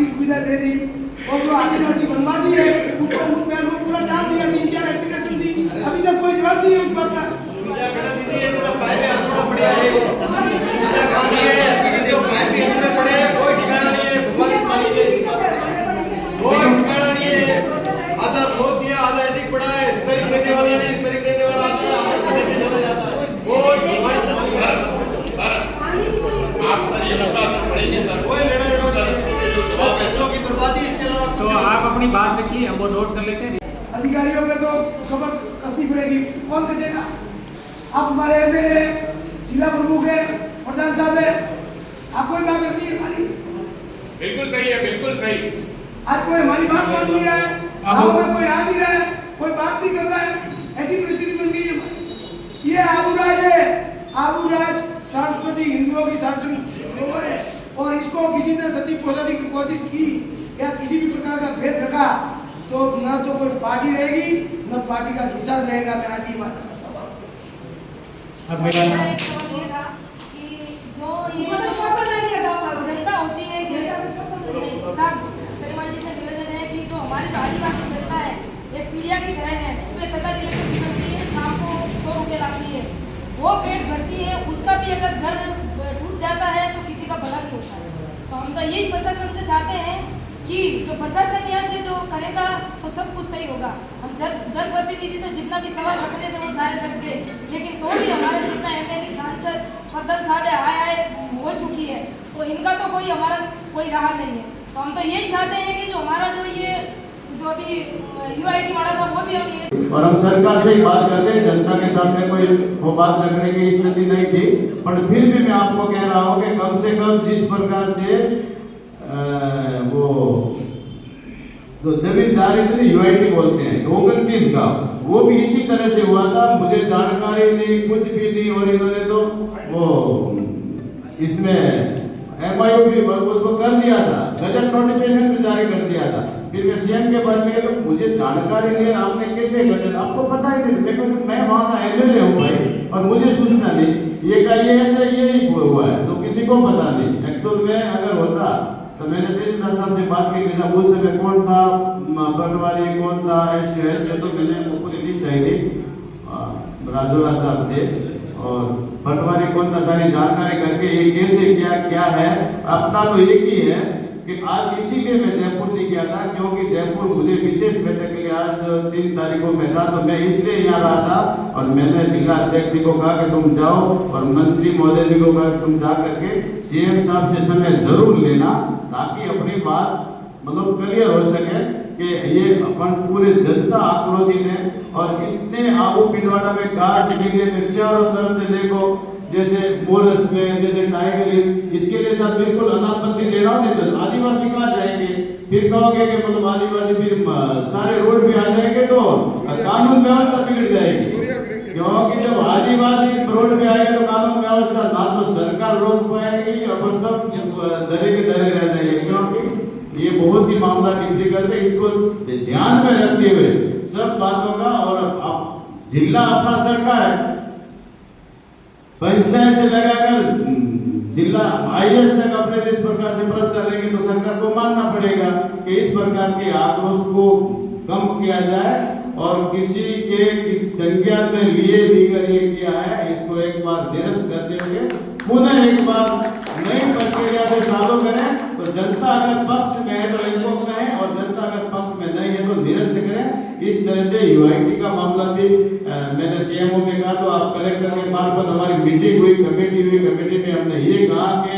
सुविधा दे दी और जो आदिवासी वनवासी है उसको उसमें लोग पूरा डाल दिया, 3-4 एप्लीकेशन दी, अभी तक कोई जवाब नहीं है उस बात का। सुविधा कटा दी है तो पाइप में अधूरा पड़ा है, सुविधा कहा दी है जो पाइप में अधूरे पड़े हैं, कोई ठिकाना नहीं है, भगवान पानी के कोई ठिकाना नहीं है, आधा खोद दिया, आधा ऐसे ही पड़ा है, करीब करने वाला नहीं, करीब करने वाला आता है, आधा पड़े से चला जाता है, कोई बारिश नहीं है। आप सर ये बता पड़ेंगे सर, कोई लड़ाई पैसों की बर्बादी, इसके अलावा तो आप अपनी बात रखिए, हम वो नोट कर लेते हैं। अधिकारियों पे तो खबर कसनी पड़ेगी, कौन कसेगा? आप हमारे एमएलए जिला प्रमुख है, प्रधान साहब है, आपको बात रखनी है हमारी। बिल्कुल सही है, बिल्कुल सही। आज कोई हमारी बात मान नहीं रहा है, गाँव में कोई आ नहीं रहा है, कोई बात नहीं कर रहा है, ऐसी परिस्थिति बन गई है हमारी। ये आबूराज है, आबूराज सांस्कृतिक हिंदुओं की सांस्कृतिक धरोहर है और इसको किसी ने क्षति पहुंचाने की कोशिश की या किसी भी प्रकार का भेद रखा तो न तो कोई पार्टी रहेगी न पार्टी का निशान रहेगा। मैं आज ये बात करता हूँ। अब मेरा सवाल ये था कि जो ये जनता होती है सब श्रीमान जी से निवेदन है कि जो हमारी आदिवासी जनता है एक सीढ़िया की तरह है, सुबह तक करती है, शाम को 100 रुपये लाती है, वो पेट भरती है, उसका भी अगर घर टूट जाता है तो किसी का भला नहीं होता है। तो हम तो यही प्रशासन से चाहते हैं कि जो प्रशासन यहाँ से जो करेगा तो सब कुछ सही होगा। हम जनप्रतिनिधि तो जितना भी सवाल रखते थे वो सारे रख गए, लेकिन तो भी हमारे जितना एमएलए सांसद प्रधान साहब आए हो चुकी है तो इनका तो कोई हमारा कोई राह नहीं है। तो हम तो यही चाहते हैं कि जो हमारा जो अभी यूआईटी वाला था वो भी हम ये और हम सरकार से ही बात करते हैं, जनता के सामने कोई वो बात रखने की स्थिति नहीं थी, पर फिर भी मैं आपको कह रहा हूँ कि कम से कम जिस प्रकार से वो तो जमींदारी थी यूआईटी बोलते हैं 29 गाँव वो भी इसी तरह से हुआ था, मुझे जानकारी नहीं कुछ भी नहीं और इन्होंने तो वो इसमें एमआईओ भी उसको कर दिया था, गजट नोटिफिकेशन भी जारी कर दिया था। फिर मैं सीएम के पास में तो मुझे जानकारी नहीं है, आपने कैसे गजट आपको पता ही नहीं, देखो मैं वहाँ का एमएलए हूँ भाई और मुझे सूचना नहीं ये का ये ऐसे ये हुआ है तो किसी को पता नहीं। एक्चुअल में अगर होता तो मैंने तहसीलदार साहब से बात की कि साहब उस समय कौन था, पटवारी कौन था, एसटी तो मैंने पूरी लिस्ट आई थी, राजोला साहब थे और पटवारी कौन था, सारी जानकारी करके ये कैसे क्या है। अपना तो एक ही है कि आज इसीलिए मैं जयपुर नहीं गया था क्योंकि जयपुर मुझे विशेष बैठक के लिए आज 3 तारीखों में था तो मैं इसलिए यहाँ रहा था और मैंने जिला अध्यक्ष जी को कहा कि तुम जाओ और मंत्री महोदय जी को कहा कि तुम जा करके सीएम साहब से समय जरूर लेना ताकि अपनी बात मतलब क्लियर हो सके कि ये अपन पूरे जनता आक्रोशित है और इतने आबू पिंडवाड़ा में गाज निकले थे चारों तरफ से देखो जैसे मोरस में जैसे टाइगर इसके लिए सब बिल्कुल अनापत्ति ले रहा हूँ। तो आदिवासी कहाँ जाएंगे फिर कहोगे कि मतलब आदिवासी फिर सारे रोड पे आ जाएंगे तो कानून व्यवस्था बिगड़ जाएगी क्योंकि जब आदिवासी रोड पे आएंगे तो कानून व्यवस्था ना तो सरकार रोक पाएगी अपन सब दरे के दरे रह जाएंगे क्योंकि ये बहुत ही मामला डिफिकल्ट है। इसको ध्यान में रखते हुए सब बातों का और जिला अपना सरकार है, पंचायत से लगाकर जिला आईएएस तक अपने जिस प्रकार से प्रश्न चलेंगे तो सरकार को मानना पड़ेगा कि इस प्रकार के आक्रोश को कम किया जाए और किसी के संज्ञान में लिए बिगड़ ये किया है इसको एक बार निरस्त करते हुए पुनः एक बार नई प्रक्रिया से चालू करें। तो जनता अगर पक्ष में है तो इनको कहें और जनता अगर पक्ष में नहीं है तो निरस्त करें। इस तरह से यूआईटी का मामला भी मैंने सीएमओ में कहा तो आप कलेक्टर के मार्फत हमारी मीटिंग हुई कमेटी में हमने ये कहा कि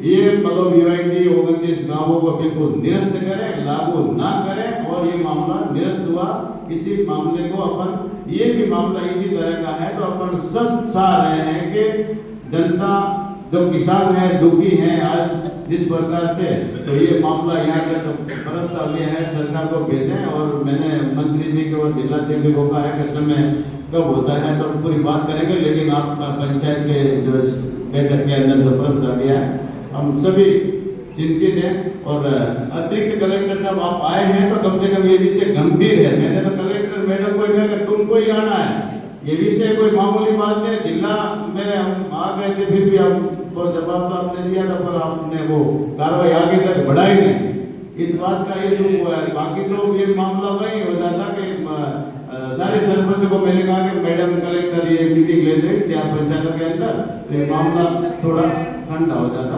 ये मतलब यूआईटी 29 गांवों को बिल्कुल निरस्त करें, लागू ना करें और ये मामला निरस्त हुआ। इसी मामले को अपन ये भी मामला इसी तरह का है तो अपन सब चाह रहे हैं कि जनता जो किसान है दुखी है आज जिस प्रकार से तो ये मामला यहाँ का जो प्रस्ताव लिया है सरकार को भेजें और मैंने मंत्री जी को और जिलाध्यक्ष जी को कहा है कि समय कब होता है तो पूरी बात करेंगे लेकिन आप पंचायत के जो बैठक के अंदर जो प्रस्ताव लिया है हम सभी चिंतित हैं। और अतिरिक्त कलेक्टर साहब आप आए हैं तो कम से कम ये विषय गंभीर है। मैंने तो कलेक्टर मैडम को कहा कि तुमको ही आना है, ये विषय कोई मामूली बात नहीं। जिला में हम आ गए थे, फिर भी आपको जवाब तो आपने दिया था, पर आपने वो कार्रवाई आगे तक बढ़ाई नहीं। इस बात का ये दुख हुआ है। बाकी तो ये मामला वही हो जाता कि सारे सरपंच को मैंने कहा कि मैडम कलेक्टर ये मीटिंग लेते हैं सियार पंचायतों के अंदर, तो ये मामला थोड़ा ठंडा हो जाता।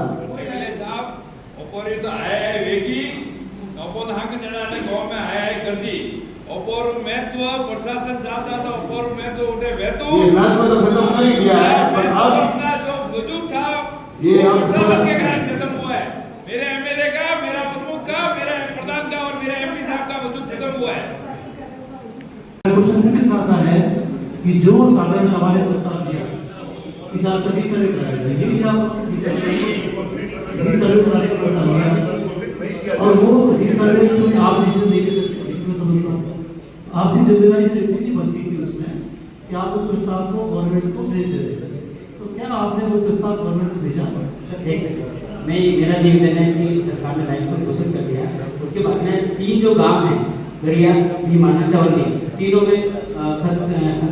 ओपोर तो आया वेगी ओपोर हक जनाने गांव में आया कर दी ओपोर महत्व प्रशासन चाहता था ओपोर महत्व उठे वेतो ये महत्व तो खत्म कर ही दिया है, पर अब अपना जो वजूद था ये अब प्रशासन के कारण खत्म हुआ है। मेरे एमएलए का, मेरा प्रमुख का, मेरा प्रधान का और मेरा एमपी साहब का वजूद खत्म हुआ है। क्वेश्चन से कितना सा है कि जो साधारण सभा ने प्रस्ताव दिया कि साल सभी सर्वे कराया जाए, यही आप सर्वे कराने का प्रस्ताव दिया और वो सर्वे जो आप डिसीजन नहीं ले सकते। मैं समझता हूँ आपकी जिम्मेदारी से इतनी सी बनती थी उसमें कि आप उस प्रस्ताव को गवर्नमेंट को भेज देते। तो क्या आपने वो प्रस्ताव गवर्नमेंट को भेजा? सर एक सेकंड, मैं मेरा निवेदन है कि सरकार ने लाइफ को घोषित कर दिया। उसके बाद में 3 जो गांव हैं गरिया, भीमाना, चौरनी, तीनों में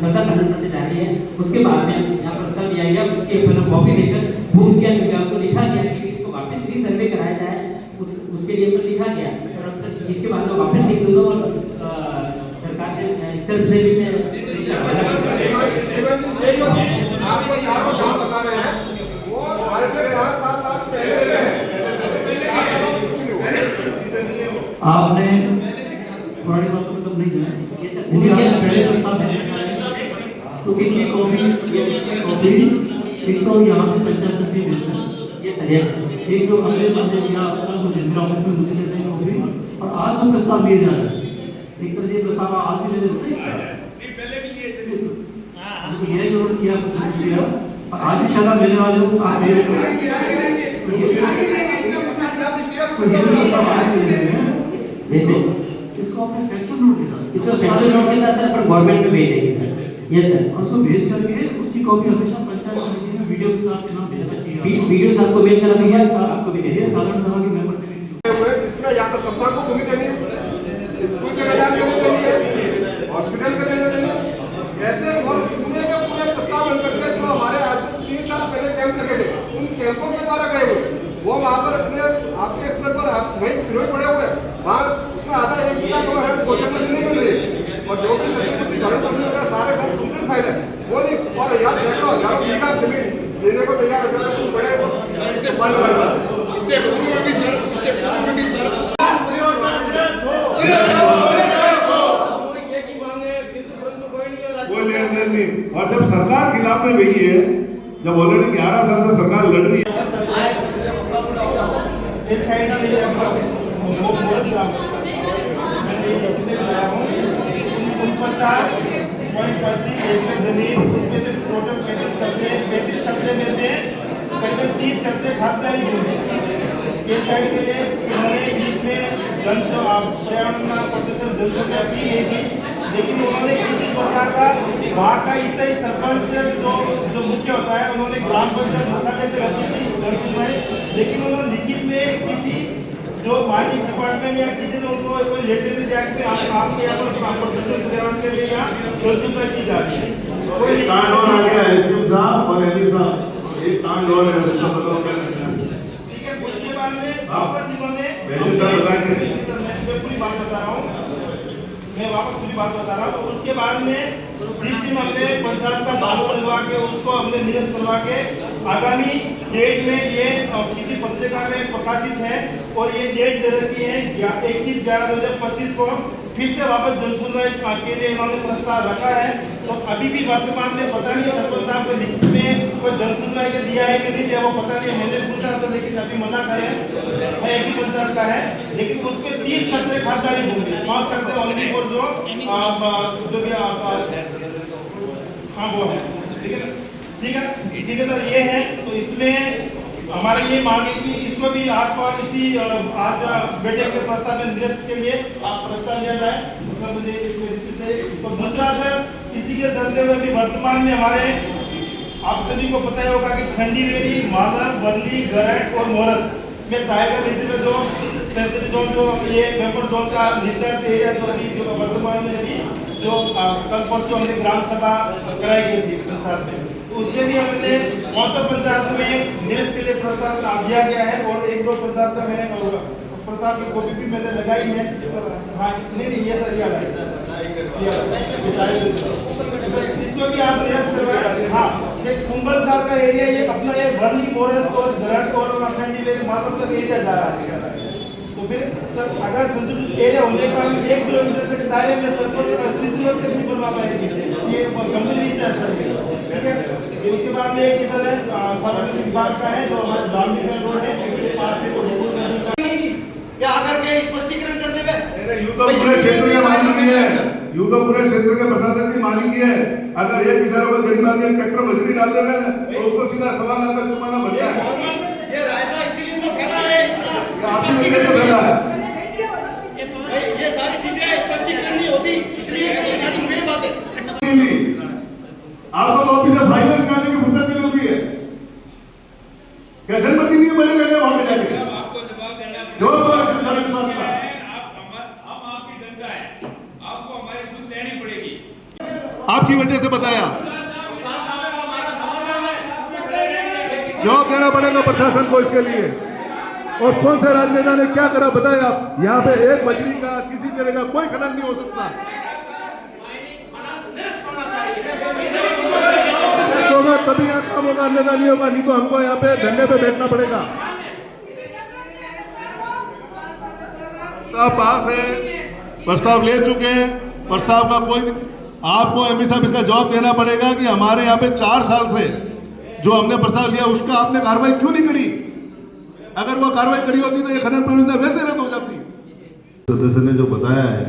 छत्ता खनन करने जा रही है। उसके बाद में यहाँ प्रस्ताव दिया गया, उसके ऊपर कॉपी देकर भूमि विज्ञान विभाग को लिखा गया कि इसको वापस रीसर्वे कराया जाए। उसके लिए पर लिखा गया और अब सर इसके बाद में वापस लिख दूंगा और सरकार ने इस तरफ से भी आपको चारों काम बता रहे हैं वो हमारे से 5-7 साल पहले से आपने पुरानी बातों में तब नहीं जाए। यदि आपने पहले प्रस्ताव भेजा तो इसकी कॉपी एक तो यहाँ पे पंचायत समिति भेजना है, एक जो अगले बंदे या कल को जनरल ऑफिस में मुझे देते हैं कॉपी। और आज जो प्रस्ताव दिए जा रहे हैं एक तरह से प्रस्ताव आज भी ले रहे नहीं पहले भी ये तो ये जो किया कुछ किया और आज भी शायद लेने वाले हो आप मेरे इसको अपने फैक्चर नोट के साथ इसको फैक्चर नोट के साथ सर पर गवर्नमेंट में भेज देंगे सर। यस सर, और उसको भेज करके उसकी कॉपी हमेशा पंचायत समिति में वीडियो के साथ नाम भेज सकती है। वीडियो साहब को मेल करा दिया, आपको भी ये साधारण सभा की मेंबर से भी इसमें या तो संस्थान को भूमि देनी है, स्कूल के मैदान को देनी है, हॉस्पिटल का देनी है, ऐसे और पूरे के पूरे प्रस्ताव बन करके जो हमारे आज से 3 साल पहले कैंप लगे थे उन कैंपों के द्वारा गए हुए वो वहाँ पर अपने आपके स्तर पर वहीं सिरों पड़े हुए वहाँ उसमें आधा एक बीघा जो है पोषण मशीन नहीं मिल रही और जो भी क्षतिपूर्ति भरण पोषण का सारे कंप्लीट फाइल है वो नहीं। और यहाँ सैकड़ों हजारों बीघा जमीन देने को तैयार हो जाता है बड़े इससे पूर्व में भी सर कोई लेन देन नहीं। और जब सरकार खिलाफ में गई है, जब ऑलरेडी 11 साल से सरकार लड़ रही है एक साइड में ये वो बहुत ग्राम मैं 50.25 एकड़ जमीन उसमें से टोटल 35 कचरे में से करीबन 30 कचरे खाद्यान्य जमीन एक साइड के लिए उन्होंने जिसमें पर्यावरण प्रदूषण जनसंख्या की गई थी, लेकिन उन्होंने किसी प्रकार का वहाँ का स्थायी सरपंच जो मुख्य होता है उन्होंने ग्राम पंचायत मुख्यालय पे रखी थी जनसुनवाई, लेकिन उन्होंने लिखित में किसी जो माननीय डिपार्टमेंट या किसी ने उनको कोई लेटर दिया कि आपके यहाँ पर प्रदूषण पर्यावरण के लिए यहाँ जनसुनवाई की जा रही है। कोई कांड और आ गया है एसडीएम साहब और एडी साहब, एक कांड और है उसका मतलब ठीक है। उसके बाद में वापस इन्होंने सर मैं पूरी बात बता रहा हूँ, मैं वापस पूरी बात बता रहा हूँ। तो उसके बाद में जिस दिन हमने पंचायत का बालू लगवा के उसको हमने निरस्त करवा के आगामी डेट में ये किसी पत्रिका में प्रकाशित है और ये डेट दे रखी है 21/11/2025 को फिर से वापस जनसुनवाई के लिए इन्होंने प्रस्ताव रखा है। तो अभी भी वर्तमान में पता नहीं सरपंच साहब को लिखित में कोई जनसुनवाई के दिया है कि नहीं दिया वो पता नहीं, मैंने पूछा तो लेकिन अभी मना करे है एक ही पंचायत का है, लेकिन उसके 30 कचरे खाद्यान्य होंगे 5 कचरे ओनली फॉर जो भी हाँ वो है। ठीक है सर, ये है। तो इसमें हमारी ये मांग है कि इसको भी आप इसी आज बैठक के प्रस्ताव में निरस्त के लिए आप प्रस्ताव लिया जाए। तो मुझे इसमें तो दूसरा सर इसी के चलते हुए भी वर्तमान में हमारे आप सभी को पता ही होगा कि खंडीवेरी, मालर, वर्ली, गरट और मोरस के टाइगर रीजन में जो सेंसिटिव जोन जो ये वेपर जोन का निर्धारित एरिया जो अभी जो वर्तमान में अभी जो कल परसों हमने ग्राम सभा कराई गई थी पंचायत में, तो उसमें भी हमने 500 पंचायत में निरस्त के लिए प्रस्ताव दिया गया है और 1-2 पंचायत में प्रस्ताव की कॉपी भी मैंने लगाई है। हाँ नहीं ये सर इसको भी आप निरस्त करवाएं। हाँ ये कुंभलकार का एरिया ये अपना ये वर्ली फॉरेस्ट और गरट और अखंडी वे मातम तक एरिया जा रहा है। तो फिर सर अगर संशोधित एरिया होने का 1 किलोमीटर तक दायरे में सरपंच सीसी रोड तक नहीं बनवा पाएंगे, ये गंभीर है सर। उसके बाद में एक इधर है सार्वजनिक विभाग का है जो हमारे ग्रामीण रोड है, क्या आकर के स्पष्टीकरण कर देवे। यूं तो पूरे क्षेत्र के मालिक ही है, यूं तो पूरे क्षेत्र के प्रशासन की मालिक ही है। अगर एक इधर को गरीब आदमी ट्रैक्टर बजरी डाल देगा ना तो उसको सीधा सवाल लाख का जुर्माना बढ़ जाएगा। ये रायता इसीलिए तो फैला है, आपकी वजह से फैला है। ये सारी चीजें स्पष्टीकरण नहीं होती, इसलिए सारी मेरी बातें आपको तो ऑफिस में फाइनल निकालने की फुर्सत नहीं होती है। कैसे मर्जी नहीं बने लगे वहां पे जाके आपको जवाब देना जो जनता इस बात का हम आपकी जनता है, आपको हमारी सुध लेनी पड़ेगी। आपकी वजह से बताया, जवाब देना पड़ेगा प्रशासन को इसके लिए। और कौन सा राजनेता ने क्या करा बताया? यहाँ पे एक बजरी का किसी तरह का कोई खनन नहीं हो सकता। होगा तभी यहाँ काम होगा, अन्यथा नहीं होगा। नहीं तो हमको यहाँ पे धरने पे बैठना पड़ेगा। पास है, प्रस्ताव ले चुके हैं, प्रस्ताव का कोई आपको एमपी साहब इसका जवाब देना पड़ेगा कि हमारे यहाँ पे 4 साल से जो हमने प्रस्ताव लिया उसका आपने कार्रवाई क्यों नहीं करी? अगर वो कार्रवाई करी होती तो ये खनन परियोजना वैसे रद्द हो जाती। सदस्य ने जो बताया है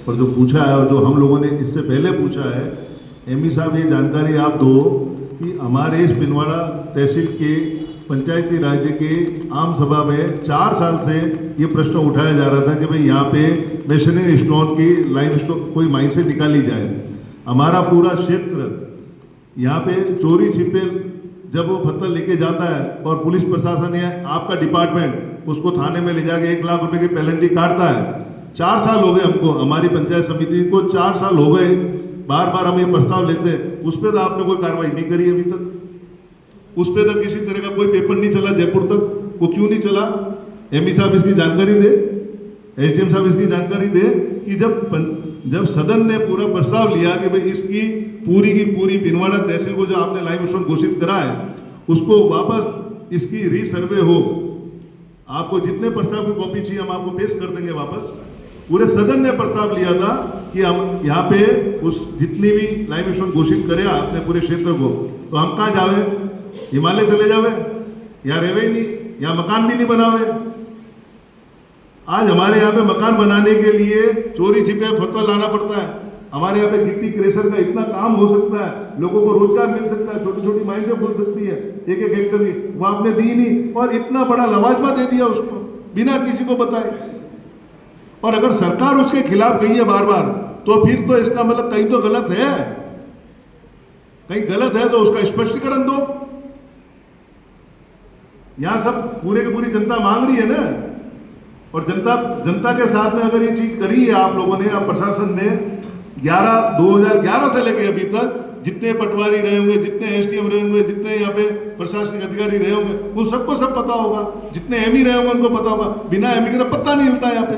और जो पूछा है और जो हम लोगों ने इससे पहले पूछा है, एमपी साहब ये जानकारी आप दो कि हमारे इस पिनवाड़ा तहसील के पंचायती राज्य के आम सभा में 4 साल से ये प्रश्न उठाया जा रहा था कि भाई यहाँ पे मेशनरी स्टोन की लाइन स्टोन कोई माइन से निकाली जाए। हमारा पूरा क्षेत्र यहाँ पे चोरी छिपे जब वो पत्थर लेके जाता है और पुलिस प्रशासन या आपका डिपार्टमेंट उसको थाने में ले जाके 1 लाख रुपए की पेनल्टी काटता है। 4 साल हो गए हमको, हमारी पंचायत समिति को 4 साल हो गए, बार बार हम ये प्रस्ताव लेते हैं, उस पर तो आपने कोई कार्रवाई नहीं करी अभी तक। उस पर तो किसी तरह का कोई पेपर नहीं चला जयपुर तक, वो क्यों नहीं चला? एमई साहब इसकी जानकारी दे, एसडीएम साहब इसकी जानकारी दे कि जब सदन ने पूरा प्रस्ताव लिया कि भाई इसकी की पूरी पिनवाड़ा तहसील को जो आपने लाइव मिशन घोषित करा है उसको वापस इसकी रीसर्वे हो। आपको जितने प्रस्ताव की कॉपी चाहिए हम आपको पेश कर देंगे वापस। पूरे सदन ने प्रस्ताव लिया था कि हम यहाँ पे उस जितनी भी लाइव मिशन घोषित करे अपने पूरे क्षेत्र को, तो हम कहाँ जावे? हिमालय चले जावे? यहाँ रेवे ही नहीं, यहाँ मकान भी नहीं बनावे। आज हमारे यहाँ पे मकान बनाने के लिए चोरी छिपे पत्थर लाना पड़ता है। हमारे यहाँ पे गिट्टी क्रेशर का इतना काम हो सकता है, लोगों को रोजगार मिल सकता है, छोटी छोटी माइन से खुल सकती है 1-1 हेक्टर की, वो आपने दी नहीं और इतना बड़ा लवाजमा दे दिया उसको बिना किसी को बताए। और अगर सरकार उसके खिलाफ गई है बार बार तो फिर तो इसका मतलब कहीं तो गलत है, कहीं गलत है तो उसका स्पष्टीकरण दो। यहां सब पूरे की पूरी जनता मांग रही है ना, और जनता के साथ में अगर ये चीज करी है आप लोगों ने, आप प्रशासन ने 2011 से लेके अभी तक जितने पटवारी रहे होंगे, जितने एसडीएम रहे होंगे, जितने यहाँ पे प्रशासनिक अधिकारी रहे होंगे, उन सबको सब पता होगा। जितने एमई रहे होंगे उनको पता होगा। बिना एमई के पता नहीं हिलता यहाँ पे।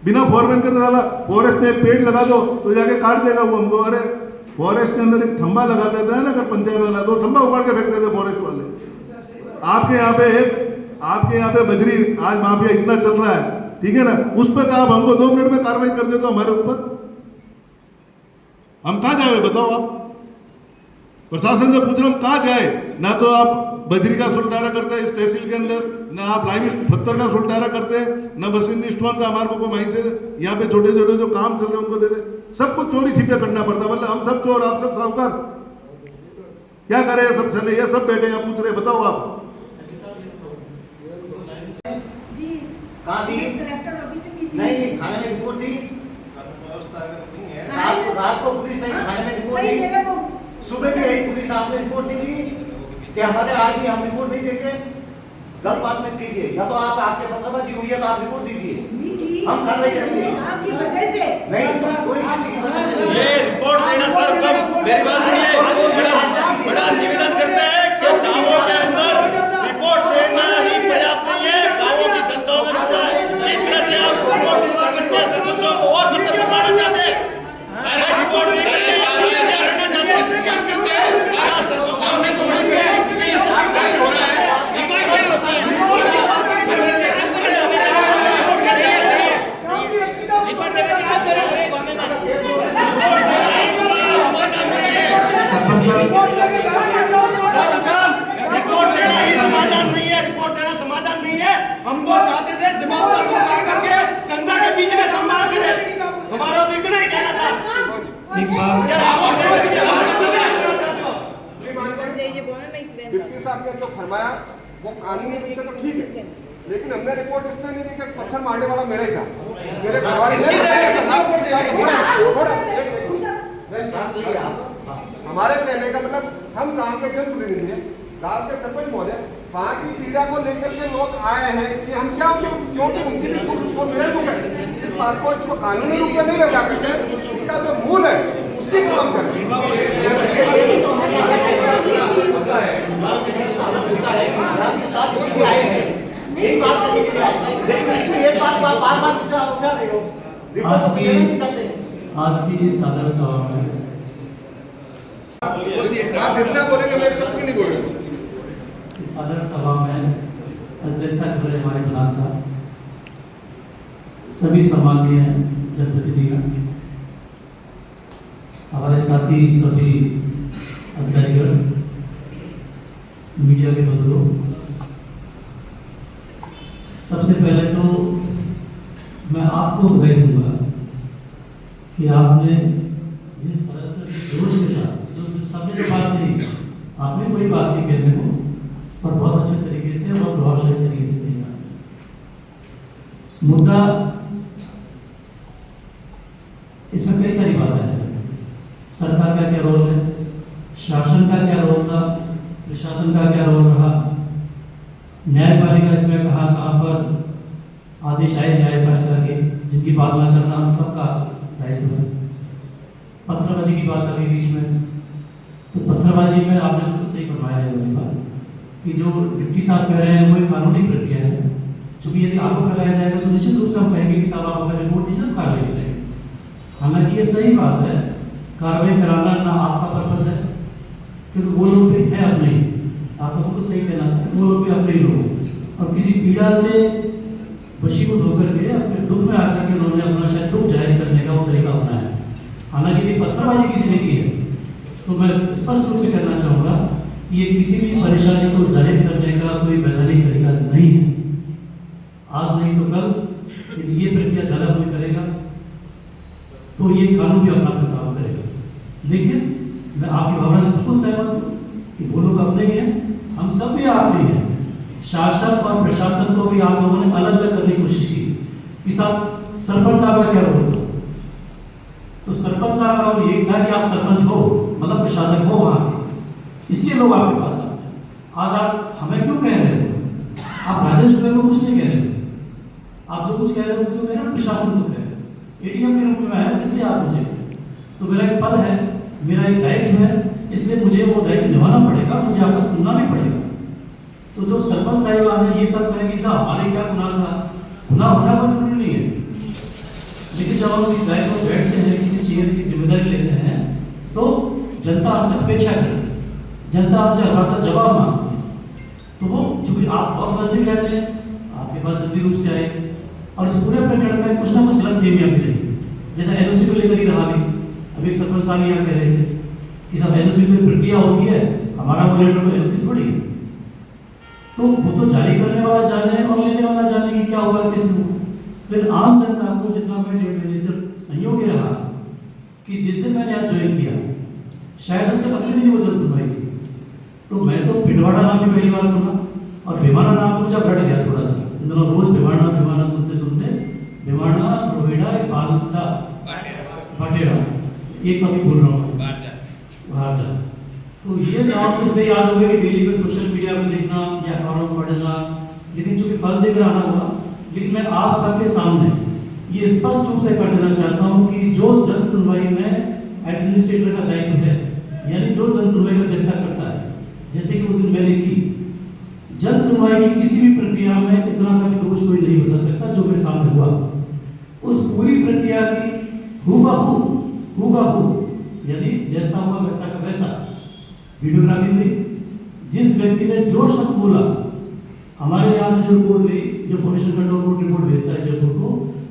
बिना फॉरमैन के अंदर फॉरेस्ट में एक पेड़ लगा दो तो जाके काट देगा वो हमको। अरे फॉरेस्ट के अंदर एक खंबा लगा देता है ना अगर पंचायत वाला, तो खंबा उखाड़ के फेंक देते फॉरेस्ट वाले। आपके यहाँ पे बजरी आज माफिया इतना चल रहा है, ठीक है ना, उस पर आप हमको 2 मिनट में कार्रवाई कर देते हो हमारे ऊपर, हम कहाँ जाए बताओ? आप प्रशासन से पूछ रहे हम कहाँ जाए? ना तो आप बजरी का सुलटारा करते हैं इस तहसील के अंदर, ना आप लाइव पत्थर का सुलटारा करते हैं, ना मशीनरी स्टोन का हमारे को माइन से यहाँ पे छोटे छोटे जो काम चल रहे हैं उनको दे दे। सब कुछ चोरी छिपे करना पड़ता है। मतलब हम सब चोर, आप सब साहूकार, क्या करे? सब चले, ये सब बैठे यहाँ पूछ रहे, बताओ आप कहाँ दी? कलेक्टर ऑफिस में दी। नहीं, थाने में रिपोर्ट दी। रात को पुलिस आई, थाने में रिपोर्ट सही दी। मेरे को सुबह भी यही पुलिस आपने रिपोर्ट नहीं दी कि हमारे आज भी हम रिपोर्ट नहीं देंगे। गलत बात मत कीजिए, या तो आप आपके पत्रबाजी हुई है तो आप रिपोर्ट दीजिए, हम कार्रवाई करेंगे। आपकी वजह से नहीं, कोई किसी की वजह से नहीं। ये रिपोर्ट देना सर, कब मेरी बात सुनिए, बड़ा निवेदन करते हैं कि गांवों के अंदर रिपोर्ट देना ही पर्याप्त नहीं है, गांवों की जनताओं में छुपा है। इस तरह से आप रिपोर्ट निर्माण करते हैं, सरपंचों को और मतलब करवाना चाहते हैं, सारा रिपोर्ट देकर के हटना चाहते हैं, सरपंच से सारा सरपंचों ने तो हो रहा है। रिपोर्ट देना समाधान नहीं है, हम तो चाहते थे जवाबदार को कहा करके जनता के बीच में सम्मान करें, हमारा तो इतना ही कहना था। डिप्टी साहब ने जो फरमाया वो कानूनी रूप से तो ठीक है, लेकिन हमने रिपोर्ट इसमें नहीं दी कि पत्थर मारने वाला मेरा ही था, मेरे घरवाले हमारे कहने का मतलब हम गांव के जनप्रतिनिधि हैं, गांव के सरपंच महोदय, वहाँ की पीड़ा को लेकर के लोग आए हैं कि हम क्या क्योंकि उनकी भी वो मेरे दुख है, इस बात को इसको कानूनी रूप में नहीं ले जा सकते, इसका जो मूल है उसकी तरफ हम चलें। एक बात करने के लिए आए, लेकिन इससे एक बात को आप बार-बार उठा रहे हो। आज की इस साधारण सभा में आप जितना बोलेंगे मैं एक शब्द भी नहीं बोलूंगा। इस साधारण सभा में अध्यक्षता कर रहे हमारे प्रधान साहब, सभी सम्माननीय जनप्रतिनिधिगण, हमारे साथी सभी अधिकारीगण, मीडिया के बंधुओं, सबसे पहले तो मैं आपको बधाई दूंगा कि आपने जिस तरह से जोश के साथ जो सबने जो बात कही, आपने कोई बात नहीं कहने को, पर बहुत अच्छे तरीके से और प्रभावशाली तरीके से किया। मुद्दा इसमें कई सारी बातें हैं, सरकार का क्या रोल है, शासन का क्या रोल था, प्रशासन का क्या रोल रहा, न्यायपालिका इसमें कहाँ पर आदेश आए न्यायपालिका के जिनकी पालना करना हम सबका दायित्व है। पत्थरबाजी की बात करी बीच में, तो पत्थरबाजी में आपने बिल्कुल सही फरमाया है मेरी बात कि जो डिप्टी साहब कह रहे हैं वो एक कानूनी प्रक्रिया है, चूंकि यदि आरोप लगाया जाएगा तो निश्चित रूप से हम कहेंगे कि साहब आप हमें रिपोर्ट दीजिए, हम कार्रवाई करेंगे। हालांकि ये सही बात है, कार्रवाई कराना ना आपका पर्पस है, क्योंकि वो लोग भी है अपने, आपको तो सही कहना है, वो लोग भी अपने ही लोग हैं और किसी पीड़ा से वशीभूत होकर के अपने दुख में आकर के उन्होंने अपना शायद दुख जाहिर करने का वो तरीका अपनाया। हालांकि यदि पत्थरबाजी किसी ने की है तो मैं स्पष्ट रूप से कहना चाहूँगा कि ये किसी भी परेशानी को जाहिर करने का कोई वैधानिक तरीका नहीं है। आज नहीं तो कल यदि ये प्रक्रिया ज़्यादा कोई करेगा तो ये कानून भी अपना काम करेगा। लेकिन मैं आपकी भावना से बिल्कुल सहमत हूँ कि वो लोग अपने ही हैं, हम सब भी आपके हैं। शासन और प्रशासन को भी आप लोगों ने अलग अलग करने की कोशिश की कि साहब सरपंच साहब का क्या रोल था, तो सरपंच साहब का रोल यही था कि आप सरपंच हो, मतलब प्रशासक हो वहाँ के, इसलिए लोग आपके पास आते हैं। आज आप हमें क्यों कह रहे हो, आप राजेश दुबे को कुछ नहीं कह रहे हो, आप जो कुछ कह रहे हो उसको कह रहे हो प्रशासन को कह रहे हो, एडीएम के रूप में आया इसलिए आप मुझे कह रहे हो। तो मेरा एक पद है, मेरा एक दायित्व है, इसलिए मुझे वो दायित्व निभाना पड़ेगा, मुझे आपका सुनना भी पड़ेगा। तो जो सरपंच साहिबान ने ये सब कहे कि साहब हमारे क्या गुनाह था, गुनाह होना कोई जरूरी नहीं है, लेकिन जब हम इस दायित्व में बैठते हैं, किसी चीज की जिम्मेदारी लेते हैं, तो जनता हमसे अपेक्षा करती है, जनता हमसे हर बात का जवाब मांगती है। तो वो चूंकि आप बहुत नजदीक रहते हैं, आपके पास जल्दी रूप से आए और इस पूरे प्रकरण में कुछ ना कुछ गलतफहमियां भी रही, जैसा एनओसी को लेकर ही रहा भी। अभी एक सरपंच साहब यहाँ कह रहे थे कि सब एनओसी की प्रक्रिया होती है, हमारा वो लेटर में एनओसी थोड़ी है, तो वो तो जारी करने वाला जाने और लेने वाला जाने की क्या हुआ किस, लेकिन आम जनता को जितना मैं 1.5 महीने से संयोग रहा कि जिस दिन मैंने आज ज्वाइन किया शायद उसके अगले दिन ही वो जन सुनवाई थी, तो मैं तो पिंडवाड़ा नाम भी पहली बार सुना और भिवाना नाम तो मुझे रट गया थोड़ा सा, इन दोनों रोज भिवाना सुनते सुनते भिवाना रोहिड़ा बालटा भाटेड़ा एक कभी बोल रहा हूँ बाहर जा, तो ये नाम तो इसलिए याद हो गया कि डेली फिर सोशल मीडिया पर देखना या अखबारों में पढ़ना लेकिन चूंकि फर्स्ट डे पर आना हुआ, लेकिन मैं आप सबके सामने ये स्पष्ट रूप से कर देना चाहता हूं कि जो जन सुनवाई में एडमिनिस्ट्रेटर का दायित्व है, यानी जो जन सुनवाई का अध्यक्षता करता है, जैसे कि उस दिन मैंने की, जन सुनवाई की किसी भी प्रक्रिया में इतना सा भी दोष कोई नहीं बता सकता जो मेरे सामने हुआ। उस पूरी प्रक्रिया की हूबहू यानी जैसा हुआ वैसा का वैसा वीडियोग्राफी हुई। जिस व्यक्ति ने जो शब्द बोला, हमारे यहाँ से जो रिपोर्ट ली, जो पोल्यूशन कंट्रोल रिपोर्ट भेजता है जयपुर को,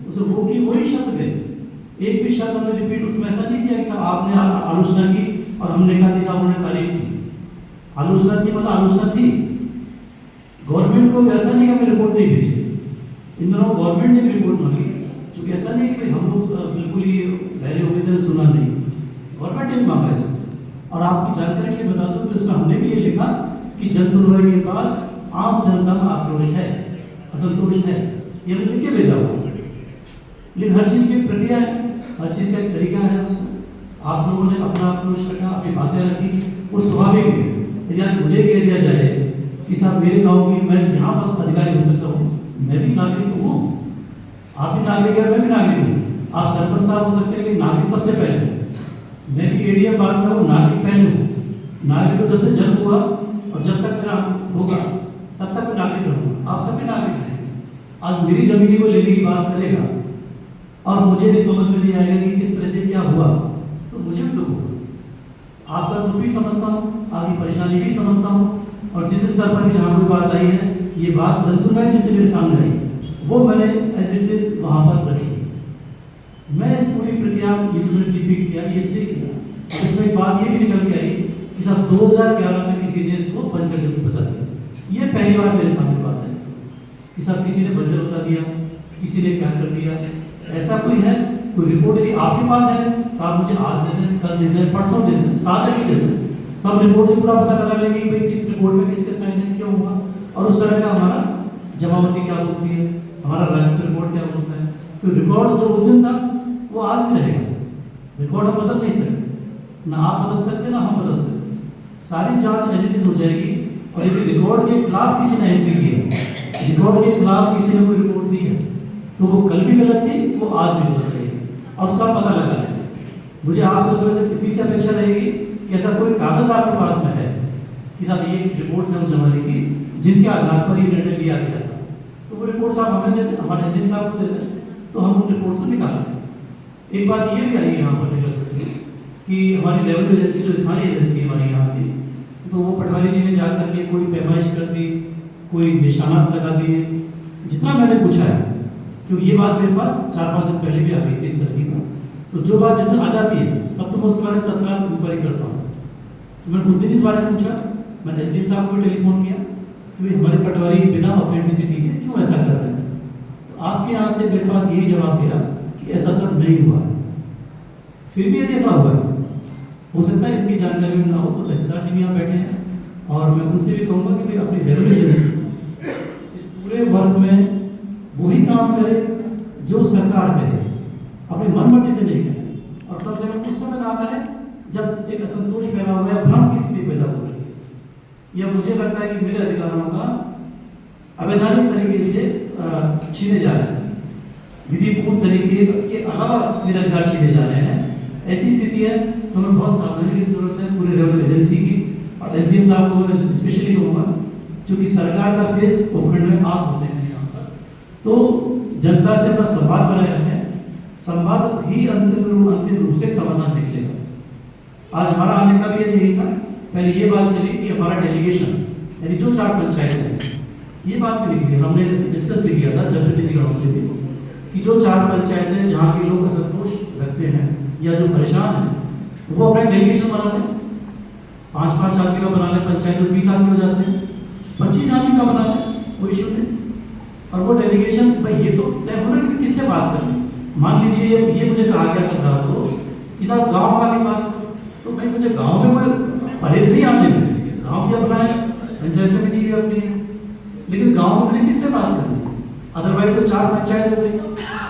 उसे वो की वही शब्द गए। एक भी शब्द हमने रिपीट उसमें ऐसा नहीं किया कि साहब आपने आलोचना की और हमने कहा कि साहब उन्होंने तारीफ की। आलोचना थी मतलब आलोचना थी। गवर्नमेंट को ऐसा नहीं कि हमने रिपोर्ट नहीं भेजी, इन दोनों गवर्नमेंट ने रिपोर्ट मांगी, क्योंकि ऐसा नहीं कि हम लोग बिल्कुल ही बहरे हो गए थे, सुना नहीं, गवर्नमेंट ने मांगा इसको। और आपकी जानकारी के लिए बता दूं कि उसमें हमने भी ये लिखा कि जन सुनवाई के बाद आम जनता में आक्रोश है, असंतोष है, ये हमने लिख के भेजा हुआ। लेकिन हर चीज की प्रक्रिया है, हर चीज का एक तरीका है। उसमें आप लोगों ने अपना आक्रोश रखा, अपनी बातें रखी, वो स्वाभाविक है। यदि आज मुझे कह दिया जाए कि साहब मेरे गांव की मैं यहाँ पर अधिकारी हो सकता हूँ, मैं भी नागरिक तो हूँ, आप भी नागरिक है, मैं भी नागरिक हूँ। आप सरपंच साहब हो सकते हैं, लेकिन नागरिक सबसे पहले है। मैं भी एडीएम बाद में हूँ, नागरिक पहले हूँ। नागरिक तो जब से जन्म हुआ और जब तक मेरा होगा तब तक मैं नागरिक रहूँगा। आप सभी नागरिक हैं। आज मेरी जमीनी को लेने की बात करेगा और मुझे भी समझ में नहीं आएगा कि किस तरह से क्या हुआ, तो मुझे भी दुख होगा। आपका दुख भी समझता हूँ, आपकी परेशानी भी समझता हूँ, और जिस स्तर पर भी जहाँ कोई बात आई है, ये बात जनसुनवाई जितनी मेरे सामने आई वो मैंने एज इट इज वहाँ पर रखी। मैं इस पूरी प्रक्रिया ये जो मैंने डिफीट किया ये इसलिए किया, और इसमें एक बात ये भी निकल के आई कि साहब 2011 में किसी ने इसको बंजर जमीन बता दिया। ये पहली बार मेरे सामने बात आई कि साहब किसी ने बंजर बता दिया, किसी ने क्या कर दिया। ऐसा कोई है, कोई रिपोर्ट यदि आपके पास है तो आप मुझे आज दे दें, कल दे दें, परसों दे दें, 7 दिन दे दें, तो हम रिपोर्ट से पूरा पता लगा लेंगे कि भाई किस रिपोर्ट में किसके साइन है, क्यों हुआ, और उस तरह का हमारा जमाबंदी क्या बोलती है, हमारा राजस्व रिपोर्ट क्या बोलता है। तो रिकॉर्ड जो उस दिन था वो आज भी रहेगा। रिकॉर्ड हम बदल नहीं सकते, ना आप बदल सकते ना हम बदल सकते। सारी जांच एज इट इज हो जाएगी, और यदि रिकॉर्ड के खिलाफ किसी ने एंट्री की है, रिकॉर्ड के खिलाफ किसी ने कोई रिपोर्ट दी है, तो वो कल भी गलत थी, वो आज भी गलत रहेगी, और उसका पता लगा लेंगे। मुझे आपसे उसमें से कितनी सी अपेक्षा रहेगी कि ऐसा कोई कागज आपके पास में है कि साहब ये रिपोर्ट्स हैं उस जमाने की जिनके आधार पर ये निर्णय लिया गया था, तो वो रिपोर्ट्स आप हमें दे दें, हमारे एसडीएम साहब को दे दें, तो हम उन रिपोर्ट्स को निकाल दें। एक बात ये भी आई यहाँ पर निकल करके कि हमारी लेवल एजेंसी जो स्थानीय एजेंसी हमारी यहाँ की, तो वो पटवारी जी ने जाकर के कोई पैमाइश कर दी, कोई निशानात लगा दिए। जितना मैंने पूछा है, क्योंकि ये बात मेरे पास 4-5 दिन पहले भी आ गई थी इस तरह की बात, तो जो बात जिस दिन आ जाती है तब तो मैं उसके बारे में तत्काल इंक्वायरी करता हूँ। तो मैंने उस दिन इस बारे में पूछा, मैंने एसडीएम साहब को टेलीफोन किया कि भाई हमारे पटवारी बिना ऑथेंटिसिटी के क्यों ऐसा कर रहे हैं। तो आपके यहाँ से मेरे पास यही जवाब गया कि ऐसा सब नहीं हुआ है। फिर भी यदि ऐसा हुआ है, हो सकता है इनकी जानकारी में ना हो, तो तहसीलदार जी भी यहाँ बैठे हैं, और मैं उनसे भी कहूँगा कि भाई अपनी रेवेन्यू एजेंसी इस पूरे वर्क में वही काम करे जो सरकार कहे, अपनी मनमर्जी से नहीं करे, और कम से कम उस समय ना करें जब एक असंतोष फैला हुआ है, भ्रम की स्थिति पैदा हो रही है, या मुझे लगता है कि मेरे अधिकारों का अवैधानिक तरीके से छीने जा रहे हैं, विधिपूर्ण तरीके के अलावा मेरे अधिकार छीने जा रहे हैं। ऐसी स्थिति है तो हमें बहुत सावधानी की जरूरत है पूरे रेवेन्यू एजेंसी की, और एसडीएम साहब को मैं स्पेशली कहूँगा, क्योंकि सरकार का फेस उपखंड में आप होते हैं यहाँ पर, तो जनता से अपना संवाद बनाए रखें। संवाद ही अंतिम रूप से समाधान निकलेगा। आज हमारा आने का भी यही था। पहले ये बात चली कि हमारा डेलीगेशन, यानी जो 4 पंचायतें हैं, ये बात भी लिखी, हमने डिस्कस भी किया था जनप्रतिनिधिगणों से भी, कि जो 4 पंचायतें जहाँ के लोग असंतोष रखते हैं या जो परेशान हैं, वो अपना डेलीगेशन बना लें। 5-5 आदमी का बना लें पंचायत, तो 20 आदमी हो जाते हैं, 25 आदमी का बना लें, कोई इशू नहीं। और वो डेलीगेशन भाई ये तो तय होना कि किससे बात करनी। मान लीजिए ये मुझे कहा गया कर रहा तो कि साहब गाँव वाली बात, तो भाई मुझे गाँव में कोई परहेज नहीं आने में, गाँव भी अपना है, पंचायत समिति भी अपनी है, लेकिन गाँव में मुझे किससे बात करनी है। अदरवाइज तो 4 पंचायत हो गई,